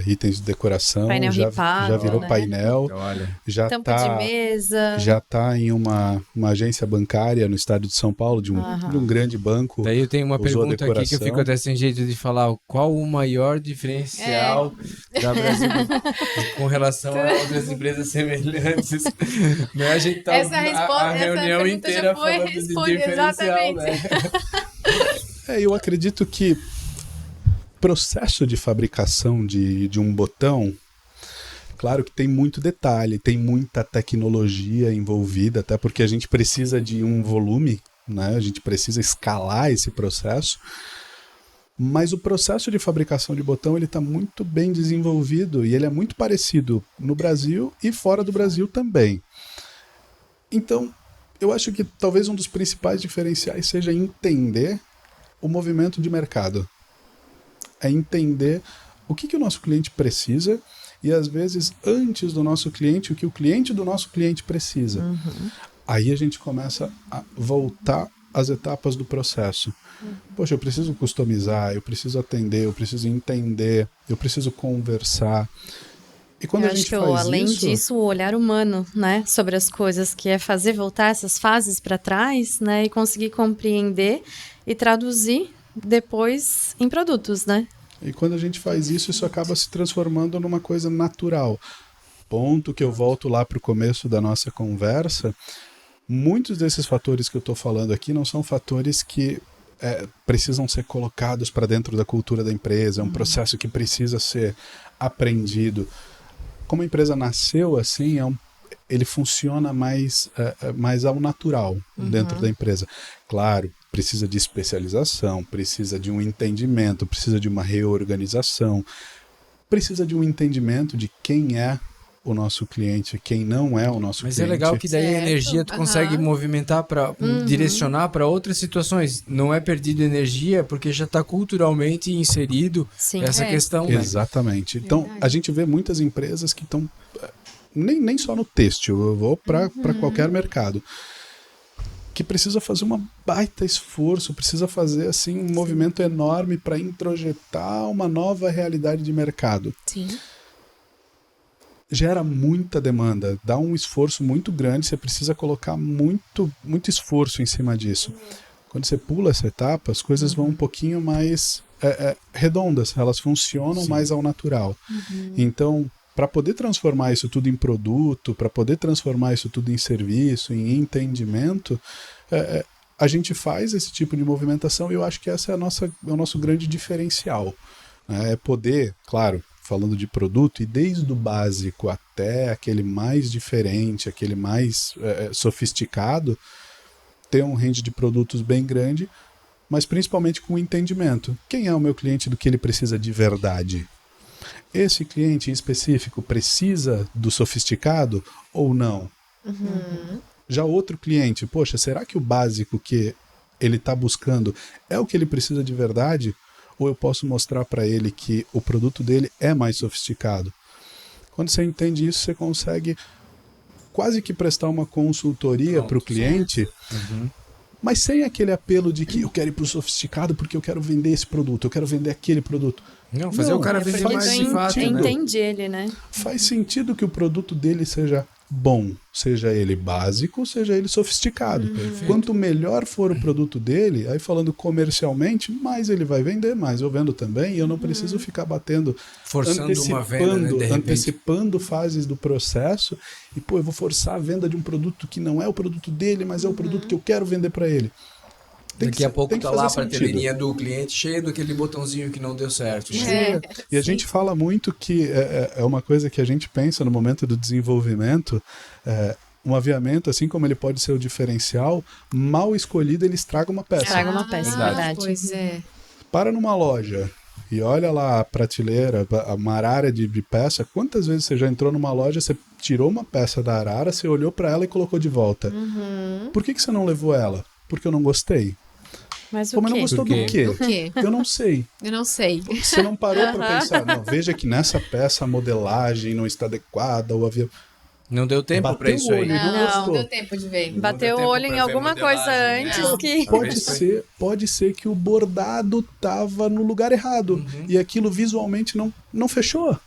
itens de decoração, Painel já ripado, virou né? painel, Então, olha, já Tampa de mesa. já está em uma agência bancária no estado de São Paulo, de um grande banco. daí eu tenho uma usou a pergunta aqui que eu decoração. fico até sem jeito de falar. Qual o maior diferencial da Brasil com relação a outras empresas semelhantes? Não é a gente tá a reunião inteira falando de diferencial, né? Eu acredito que processo de fabricação de um botão, claro que tem muito detalhe, tem muita tecnologia envolvida, até porque a gente precisa de um volume, né? A gente precisa escalar esse processo, mas o processo de fabricação de botão ele está muito bem desenvolvido e ele é muito parecido no Brasil e fora do Brasil também. Então, eu acho que talvez um dos principais diferenciais seja entender o movimento de mercado. É entender o que o nosso cliente precisa e, às vezes, antes do nosso cliente, o que o cliente do nosso cliente precisa. Aí a gente começa a voltar às etapas do processo. Poxa, eu preciso customizar, eu preciso atender, eu preciso entender, eu preciso conversar. E quando Eu a gente acho que, faz além isso, disso, o olhar humano, né, sobre as coisas, que é fazer voltar essas fases para trás, né, e conseguir compreender e traduzir depois em produtos, né? E quando a gente faz isso, isso acaba se transformando numa coisa natural. Ponto que eu volto lá para o começo da nossa conversa. Muitos desses fatores que eu estou falando aqui não são fatores que precisam ser colocados para dentro da cultura da empresa. É um processo que precisa ser aprendido. Como a empresa nasceu assim, ele funciona mais ao natural dentro da empresa. Claro, precisa de especialização, precisa de um entendimento, precisa de uma reorganização, precisa de um entendimento de quem é o nosso cliente, quem não é o nosso cliente. Mas é legal que daí a energia tu consegue movimentar para direcionar para outras situações. Não é perdido energia porque já está culturalmente inserido essa questão. Né? Exatamente. Então, a gente vê muitas empresas que estão nem só no têxtil, eu vou para qualquer mercado, que precisa fazer uma baita esforço, precisa fazer assim um movimento enorme para introjetar uma nova realidade de mercado. Sim. Gera muita demanda, dá um esforço muito grande, você precisa colocar muito esforço em cima disso. Quando você pula essa etapa, as coisas vão um pouquinho mais redondas, elas funcionam mais ao natural. Então, para poder transformar isso tudo em produto, para poder transformar isso tudo em serviço, em entendimento, a gente faz esse tipo de movimentação e eu acho que essa é o nosso grande diferencial. É poder, claro, falando de produto, e desde o básico até aquele mais diferente, aquele mais sofisticado, ter um range de produtos bem grande, mas principalmente com o entendimento. Quem é o meu cliente do que ele precisa de verdade? Esse cliente em específico precisa do sofisticado ou não? Já outro cliente, poxa, será que o básico que ele está buscando é o que ele precisa de verdade? Ou eu posso mostrar para ele que o produto dele é mais sofisticado? Quando você entende isso, você consegue quase que prestar uma consultoria para o cliente mas sem aquele apelo de que eu quero ir pro sofisticado porque eu quero vender esse produto, eu quero vender aquele produto. Não, fazer o cara vender faz mais de fato. sentido. Né? Entende ele, né? Faz sentido que o produto dele seja bom, seja ele básico, seja ele sofisticado. Quanto melhor for o produto dele, aí falando comercialmente, mais ele vai vender, mais eu vendo também, e eu não preciso ficar batendo, Forçando uma venda, né, de repente. antecipando fases do processo, e pô, eu vou forçar a venda de um produto que não é o produto dele, mas é o produto que eu quero vender para ele. Daqui a pouco tem que tá lá a fazer sentido. prateleirinha do cliente cheio daquele botãozinho que não deu certo. E a gente fala muito que é uma coisa que a gente pensa no momento do desenvolvimento, um aviamento, assim como ele pode ser o diferencial, mal escolhido ele estraga uma peça. Estraga uma peça, verdade. Pois é. Para numa loja e olha lá a prateleira, uma arara de peça, quantas vezes você já entrou numa loja, você tirou uma peça da arara, você olhou para ela e colocou de volta. Por que você não levou ela? Porque eu não gostei. Mas Pô, o mas não quê? gostou Por quê? do quê? Do quê? Eu não sei. Eu não sei. Você não parou para pensar, não, veja que nessa peça a modelagem não está adequada, o avião... Não deu tempo Bateu pra isso o aí. olho. Não gostou. deu tempo de ver. Bateu o tempo olho pra em ver alguma coisa modelagem, né? antes que... Pode ser que o bordado tava no lugar errado e aquilo visualmente não fechou.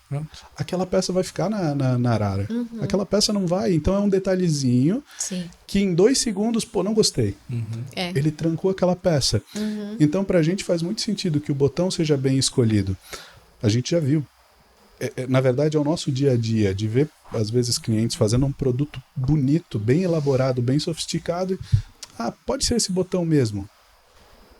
Aquela peça vai ficar na arara. Aquela peça não vai. Então é um detalhezinho Sim. que em 2 segundos, pô, não gostei. É. Ele trancou aquela peça. Então pra gente faz muito sentido que o botão seja bem escolhido. A gente já viu. Na verdade, é o nosso dia a dia de ver, às vezes, clientes fazendo um produto bonito, bem elaborado, bem sofisticado. Pode ser esse botão mesmo.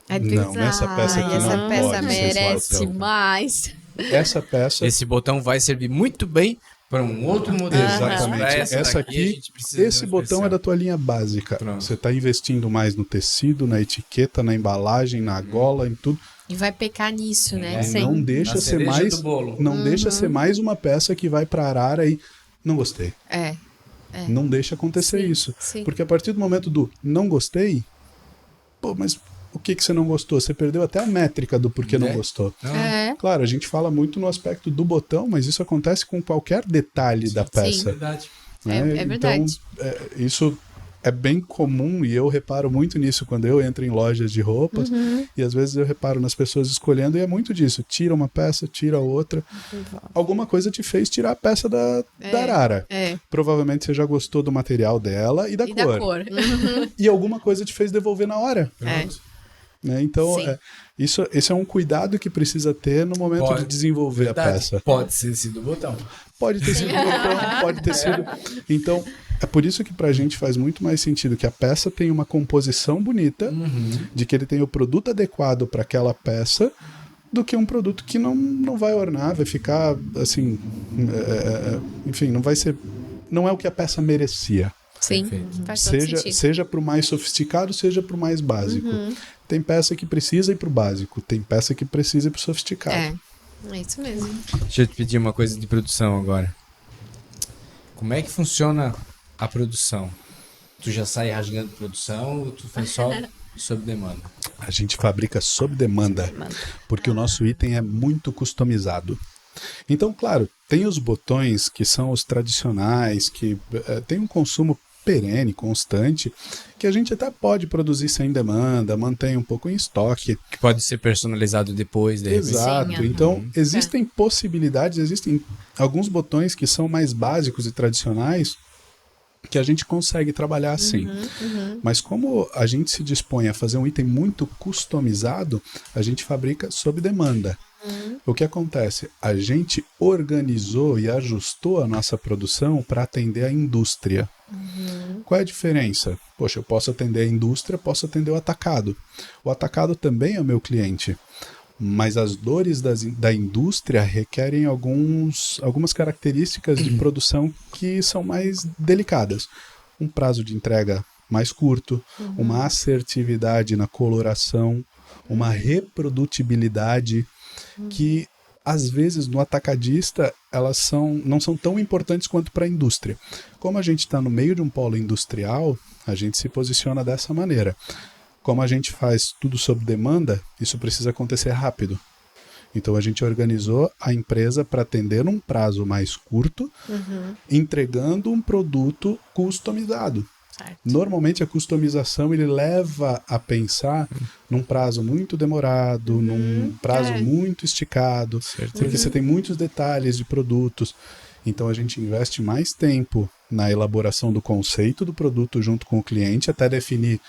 Aí Não, pensa, nessa peça aqui essa não peça pode ser esse merece botão. mais. Essa peça... Esse botão vai servir muito bem para um outro modelo. Exatamente. Pra Essa daqui, a aqui, gente precisa de esse uma botão especial. é da tua linha básica. Pronto. Você está investindo mais no tecido, na etiqueta, na embalagem, na gola, em tudo. E vai pecar nisso, né? E não deixa Na ser cereja mais, do bolo. não deixa ser mais uma peça que vai para a arara e não gostei. É. Não deixa acontecer Sim, isso. sim. Porque a partir do momento do não gostei, pô, mas o que você não gostou? Você perdeu até a métrica do porquê não gostou. É. Claro, a gente fala muito no aspecto do botão, mas isso acontece com qualquer detalhe da peça. Verdade. Né? É verdade. Então, isso é bem comum e eu reparo muito nisso quando eu entro em lojas de roupas e às vezes eu reparo nas pessoas escolhendo e é muito disso. Tira uma peça, tira outra. Alguma coisa te fez tirar a peça da arara. É. Provavelmente você já gostou do material dela e da E cor. da cor. E alguma coisa te fez devolver na hora. É. Né? Então, Sim. esse é um cuidado que precisa ter no momento de desenvolver a peça. Pode ser sido o botão. Pode ter sido botão, pode ter sido. Então, é por isso que pra gente faz muito mais sentido que a peça tenha uma composição bonita, de que ele tenha o produto adequado para aquela peça, do que um produto que não vai ornar, vai ficar assim. Enfim, não vai ser. Não é o que a peça merecia. Sim. Perfeito. Faz todo sentido. Seja para o mais sofisticado, seja para o mais básico. Tem peça que precisa ir para o básico, tem peça que precisa ir para o sofisticado. É isso mesmo. Deixa eu te pedir uma coisa de produção agora. Como é que funciona a produção? Tu já sai rasgando produção ou tu faz só sob demanda? A gente fabrica sob demanda, porque o nosso item é muito customizado. Então, claro, tem os botões que são os tradicionais, que tem um consumo perene, constante, que a gente até pode produzir sem demanda, mantém um pouco em estoque. Que pode ser personalizado depois, de repente. Exato. Sim, Então, existem possibilidades, existem alguns botões que são mais básicos e tradicionais que a gente consegue trabalhar assim. Mas como a gente se dispõe a fazer um item muito customizado, a gente fabrica sob demanda. O que acontece? A gente organizou e ajustou a nossa produção para atender a indústria. Qual é a diferença? Poxa, eu posso atender a indústria, posso atender o atacado. O atacado também é o meu cliente, mas as dores da indústria requerem algumas características de produção que são mais delicadas. Um prazo de entrega mais curto, uma assertividade na coloração, uma reprodutibilidade que às vezes no atacadista elas não são tão importantes quanto para a indústria. Como a gente está no meio de um polo industrial, a gente se posiciona dessa maneira. Como a gente faz tudo sob demanda, isso precisa acontecer rápido. Então a gente organizou a empresa para atender num prazo mais curto, entregando um produto customizado. Certo. Normalmente a customização ele leva a pensar num prazo muito demorado, num prazo muito esticado, porque você tem muitos detalhes de produtos. Então a gente investe mais tempo na elaboração do conceito do produto junto com o cliente até definir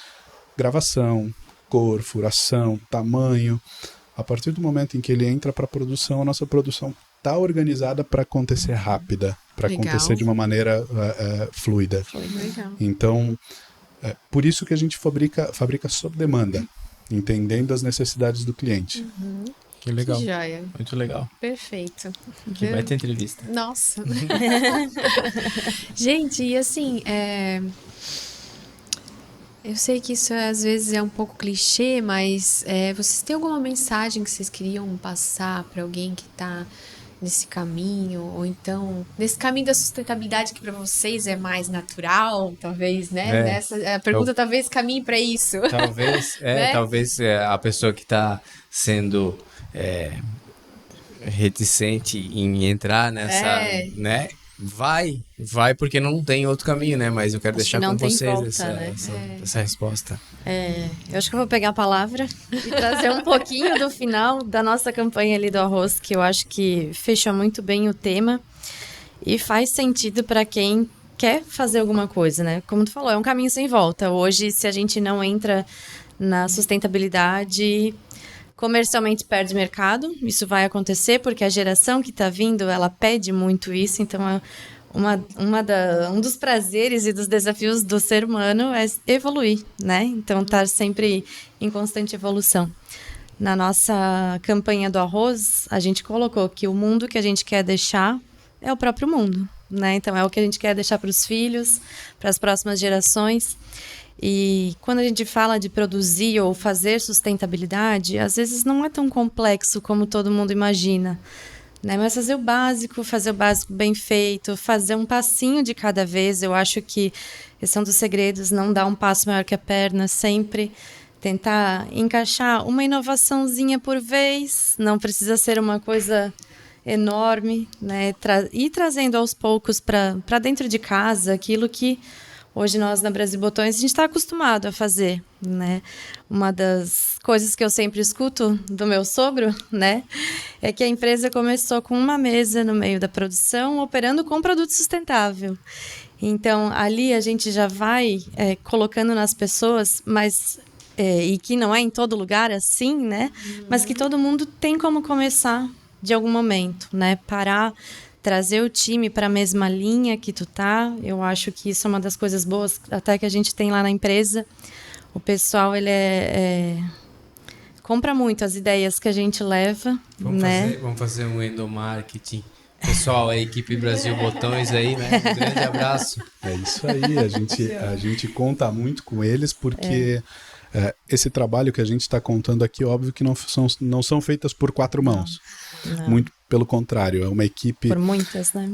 gravação, cor, furação, tamanho. A partir do momento em que ele entra para a produção, a nossa produção está organizada para acontecer rápida, para acontecer de uma maneira fluida. Legal. Então, por isso que a gente fabrica sob demanda, entendendo as necessidades do cliente. Que legal. Que joia. Muito legal. Perfeito. Que vai ter entrevista. Nossa. Gente, e assim, eu sei que isso às vezes é um pouco clichê, mas vocês têm alguma mensagem que vocês queriam passar para alguém que está nesse caminho, ou então nesse caminho da sustentabilidade que para vocês é mais natural, talvez, né? A pergunta talvez caminhe para isso. Talvez, Né? talvez a pessoa que está sendo reticente em entrar nessa, né? Vai porque não tem outro caminho, né? Mas eu quero deixar com vocês essa resposta. Eu acho que eu vou pegar a palavra e trazer um pouquinho do final da nossa campanha ali do arroz, que eu acho que fecha muito bem o tema e faz sentido para quem quer fazer alguma coisa, né? Como tu falou, é um caminho sem volta. Hoje, se a gente não entra na sustentabilidade, comercialmente perde mercado. Isso vai acontecer porque a geração que está vindo, ela pede muito isso. Então, um dos prazeres e dos desafios do ser humano é evoluir, né? Então, estar sempre em constante evolução. Na nossa campanha do arroz, a gente colocou que o mundo que a gente quer deixar é o próprio mundo, né? Então, é o que a gente quer deixar para os filhos, para as próximas gerações. E quando a gente fala de produzir ou fazer sustentabilidade, às vezes não é tão complexo como todo mundo imagina, né? Mas fazer o básico bem feito, fazer um passinho de cada vez. Eu acho que esse é um dos segredos, não dar um passo maior que a perna, sempre tentar encaixar uma inovaçãozinha por vez, não precisa ser uma coisa enorme, né? Ir trazendo aos poucos para dentro de casa aquilo que hoje nós na Brasil Botões a gente está acostumado a fazer, né? Uma das coisas que eu sempre escuto do meu sogro, né, é que a empresa começou com uma mesa no meio da produção, operando com produto sustentável. Então ali a gente já vai colocando nas pessoas, mas e que não é em todo lugar assim, né? Mas que todo mundo tem como começar de algum momento, né? Parar, trazer o time para a mesma linha que tu tá. Eu acho que isso é uma das coisas boas até que a gente tem lá na empresa. O pessoal, ele compra muito as ideias que a gente leva, né? Vamos fazer um endomarketing. Pessoal, a equipe Brasil Botões aí, né? Um grande abraço. É isso aí, a gente conta muito com eles porque esse trabalho que a gente está contando aqui, óbvio que não são feitas por 4 mãos. Não. Muito pelo contrário, é uma equipe... Por muitas, né?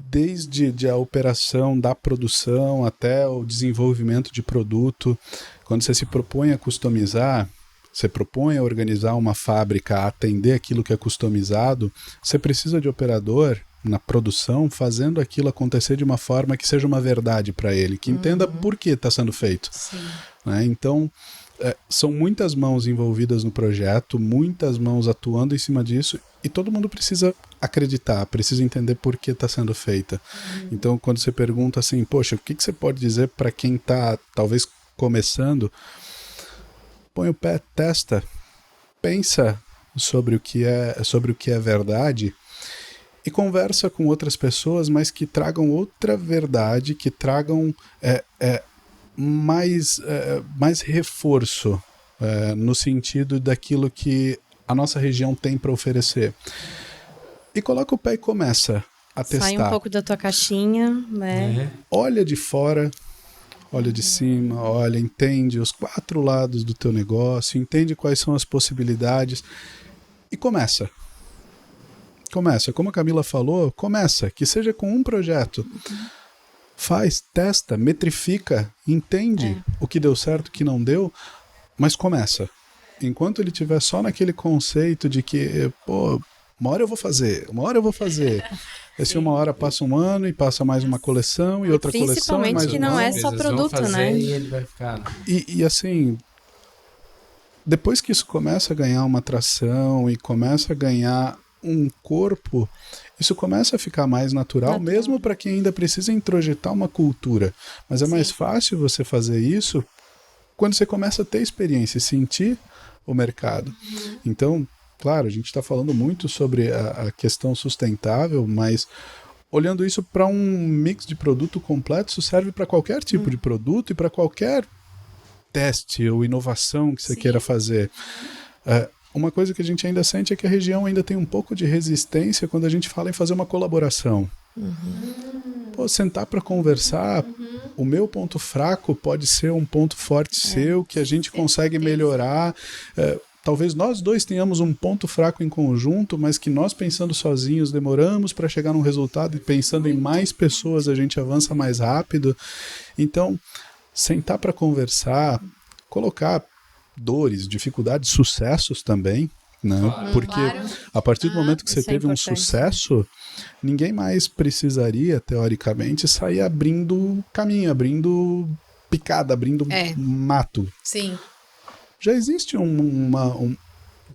Desde a operação da produção até o desenvolvimento de produto. Quando você se propõe a customizar, você propõe a organizar uma fábrica, a atender aquilo que é customizado, você precisa de operador na produção fazendo aquilo acontecer de uma forma que seja uma verdade para ele, que entenda por que está sendo feito. Sim. Né? Então, são muitas mãos envolvidas no projeto, muitas mãos atuando em cima disso, e todo mundo precisa acreditar, precisa entender por que está sendo feita. Então, quando você pergunta assim, poxa, o que você pode dizer para quem está talvez começando? Põe o pé, testa, pensa sobre o que é verdade e conversa com outras pessoas, mas que tragam outra verdade, que tragam mais reforço no sentido daquilo que a nossa região tem para oferecer. E coloca o pé e começa a testar. Sai um pouco da tua caixinha, né? Olha de fora, olha de cima, olha, entende os 4 lados do teu negócio, entende quais são as possibilidades e começa. Começa, como a Camila falou, começa, que seja com um projeto. Faz, testa, metrifica, entende o que deu certo, o que não deu, mas começa. Enquanto ele estiver só naquele conceito de que, uma hora eu vou fazer, Esse uma hora passa um ano e passa mais uma coleção e outra coleção. Principalmente mais que um não é ano. só produto, né? E ele vai ficar. E assim, depois que isso começa a ganhar uma atração e começa a ganhar um corpo, isso começa a ficar mais natural. Mesmo para quem ainda precisa introjetar uma cultura. Mas é mais fácil você fazer isso quando você começa a ter experiência e sentir o mercado. Então, claro, a gente está falando muito sobre a questão sustentável, mas olhando isso para um mix de produto completo, isso serve para qualquer tipo de produto e para qualquer teste ou inovação que você queira fazer. Uma coisa que a gente ainda sente é que a região ainda tem um pouco de resistência quando a gente fala em fazer uma colaboração. Pô, sentar para conversar, o meu ponto fraco pode ser um ponto forte seu, que a gente consegue melhorar. Talvez nós dois tenhamos um ponto fraco em conjunto, mas que nós pensando sozinhos demoramos para chegar num resultado e pensando em mais pessoas a gente avança mais rápido. Então, sentar para conversar, colocar dores, dificuldades, sucessos também, né? Porque a partir do momento que você teve um sucesso, ninguém mais precisaria, teoricamente, sair abrindo caminho, abrindo picada, abrindo mato. Sim. Já existe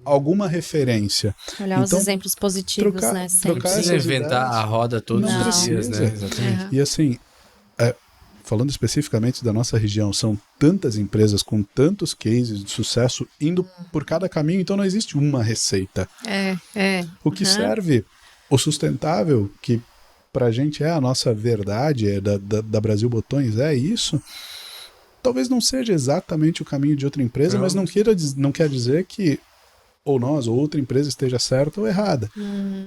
alguma referência. Olhar então, os exemplos positivos, né? Não Sempre. precisa inventar a roda todos os dias, né? Exatamente. E assim, falando especificamente da nossa região, são tantas empresas com tantos cases de sucesso indo por cada caminho, então não existe uma receita. O que serve, o sustentável, que pra gente é a nossa verdade, da Brasil Botões, é isso, talvez não seja exatamente o caminho de outra empresa, mas não quer dizer que ou nós ou outra empresa esteja certa ou errada.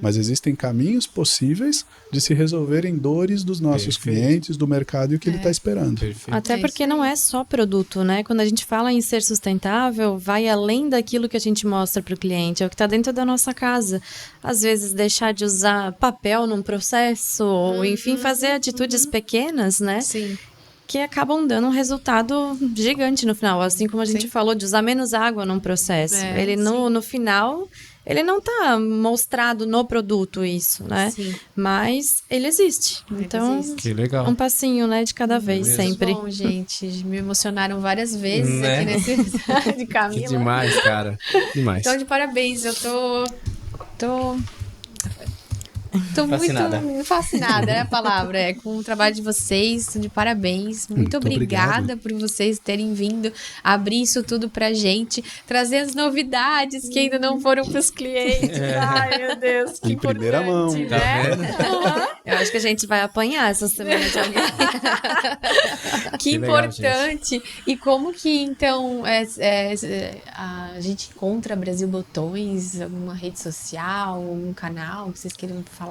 Mas existem caminhos possíveis de se resolverem dores dos nossos clientes, do mercado e o que ele está esperando. Até porque não é só produto, né? Quando a gente fala em ser sustentável, vai além daquilo que a gente mostra para o cliente, é o que está dentro da nossa casa. Às vezes deixar de usar papel num processo, ou enfim, fazer atitudes pequenas, né? Sim. Que acabam dando um resultado gigante no final. Assim como a gente falou de usar menos água num processo. Ele no final, ele não tá mostrado no produto isso, né? Sim. Mas ele existe. Então, Que legal. um passinho, né, de cada vez, sempre. Bom, gente, me emocionaram várias vezes aqui nesse episódio de Camila. Que demais, cara. Demais. Então, de parabéns, eu tô Fascinada. muito fascinada, é a palavra, com o trabalho de vocês, de parabéns. Muito obrigada por vocês terem vindo abrir isso tudo pra gente, trazer as novidades que ainda não foram pros clientes. Ai, meu Deus, que Em primeira mão. né? Eu acho que a gente vai apanhar essa semana de alguém. Que legal, importante. E como que, então, a gente encontra Brasil Botões, alguma rede social, algum canal que vocês queiram falar?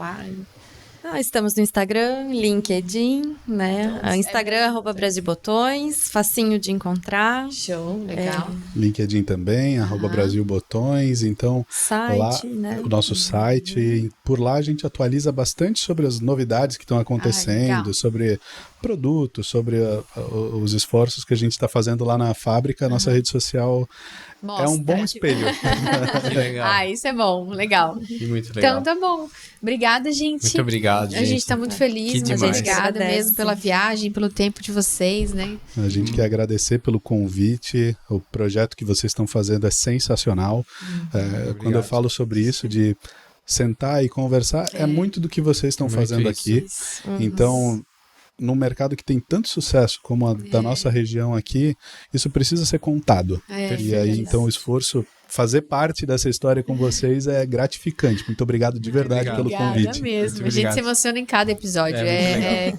Estamos no Instagram, LinkedIn, né? Instagram, @BrasilBotões, facinho de encontrar. Show, legal. LinkedIn também, @Brasil Botões. Então, Site, lá, né? o nosso site, e por lá a gente atualiza bastante sobre as novidades que estão acontecendo, legal. sobre produtos, sobre os esforços que a gente está fazendo lá na fábrica. A nossa rede social é um bom espelho. Que legal. Isso é bom, legal. E muito legal. Então tá bom. Obrigada, gente. Muito obrigado, gente. A gente tá muito feliz, Que muito demais. obrigada Agradece. mesmo pela viagem, pelo tempo de vocês, né? A gente quer agradecer pelo convite. O projeto que vocês estão fazendo é sensacional. Quando eu falo sobre isso, de sentar e conversar, é muito do que vocês estão Muito fazendo isso. aqui. Então, num mercado que tem tanto sucesso como a da nossa região aqui, isso precisa ser contado. E aí, então, o esforço, fazer parte dessa história com vocês é gratificante. Muito obrigado de verdade pelo Obrigada convite. mesmo. Muito A gente obrigado. se emociona em cada episódio.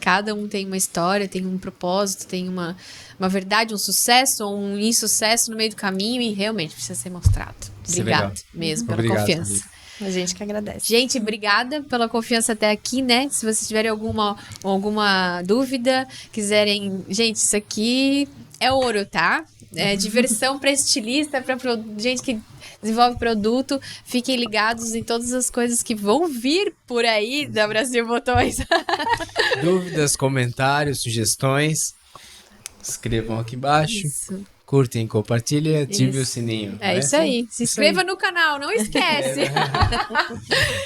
Cada um tem uma história, tem um propósito, tem uma verdade, um sucesso ou um insucesso no meio do caminho e realmente precisa ser mostrado. Isso é Obrigado legal. mesmo pela Obrigado, confiança. amigo. A gente que agradece. Gente, obrigada pela confiança até aqui, né? Se vocês tiverem alguma dúvida, quiserem... Gente, isso aqui é ouro, tá? É diversão para estilista, para gente que desenvolve produto. Fiquem ligados em todas as coisas que vão vir por aí da Brasil Botões. Dúvidas, comentários, sugestões, escrevam aqui embaixo. Isso. Curtem, compartilhem e ativem o Isso. sininho. É isso aí. Se inscreva no canal, não esquece.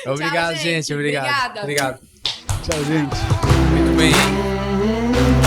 Obrigado, Tchau, gente. Obrigado. Obrigada. Obrigado. Tchau, gente. Muito bem.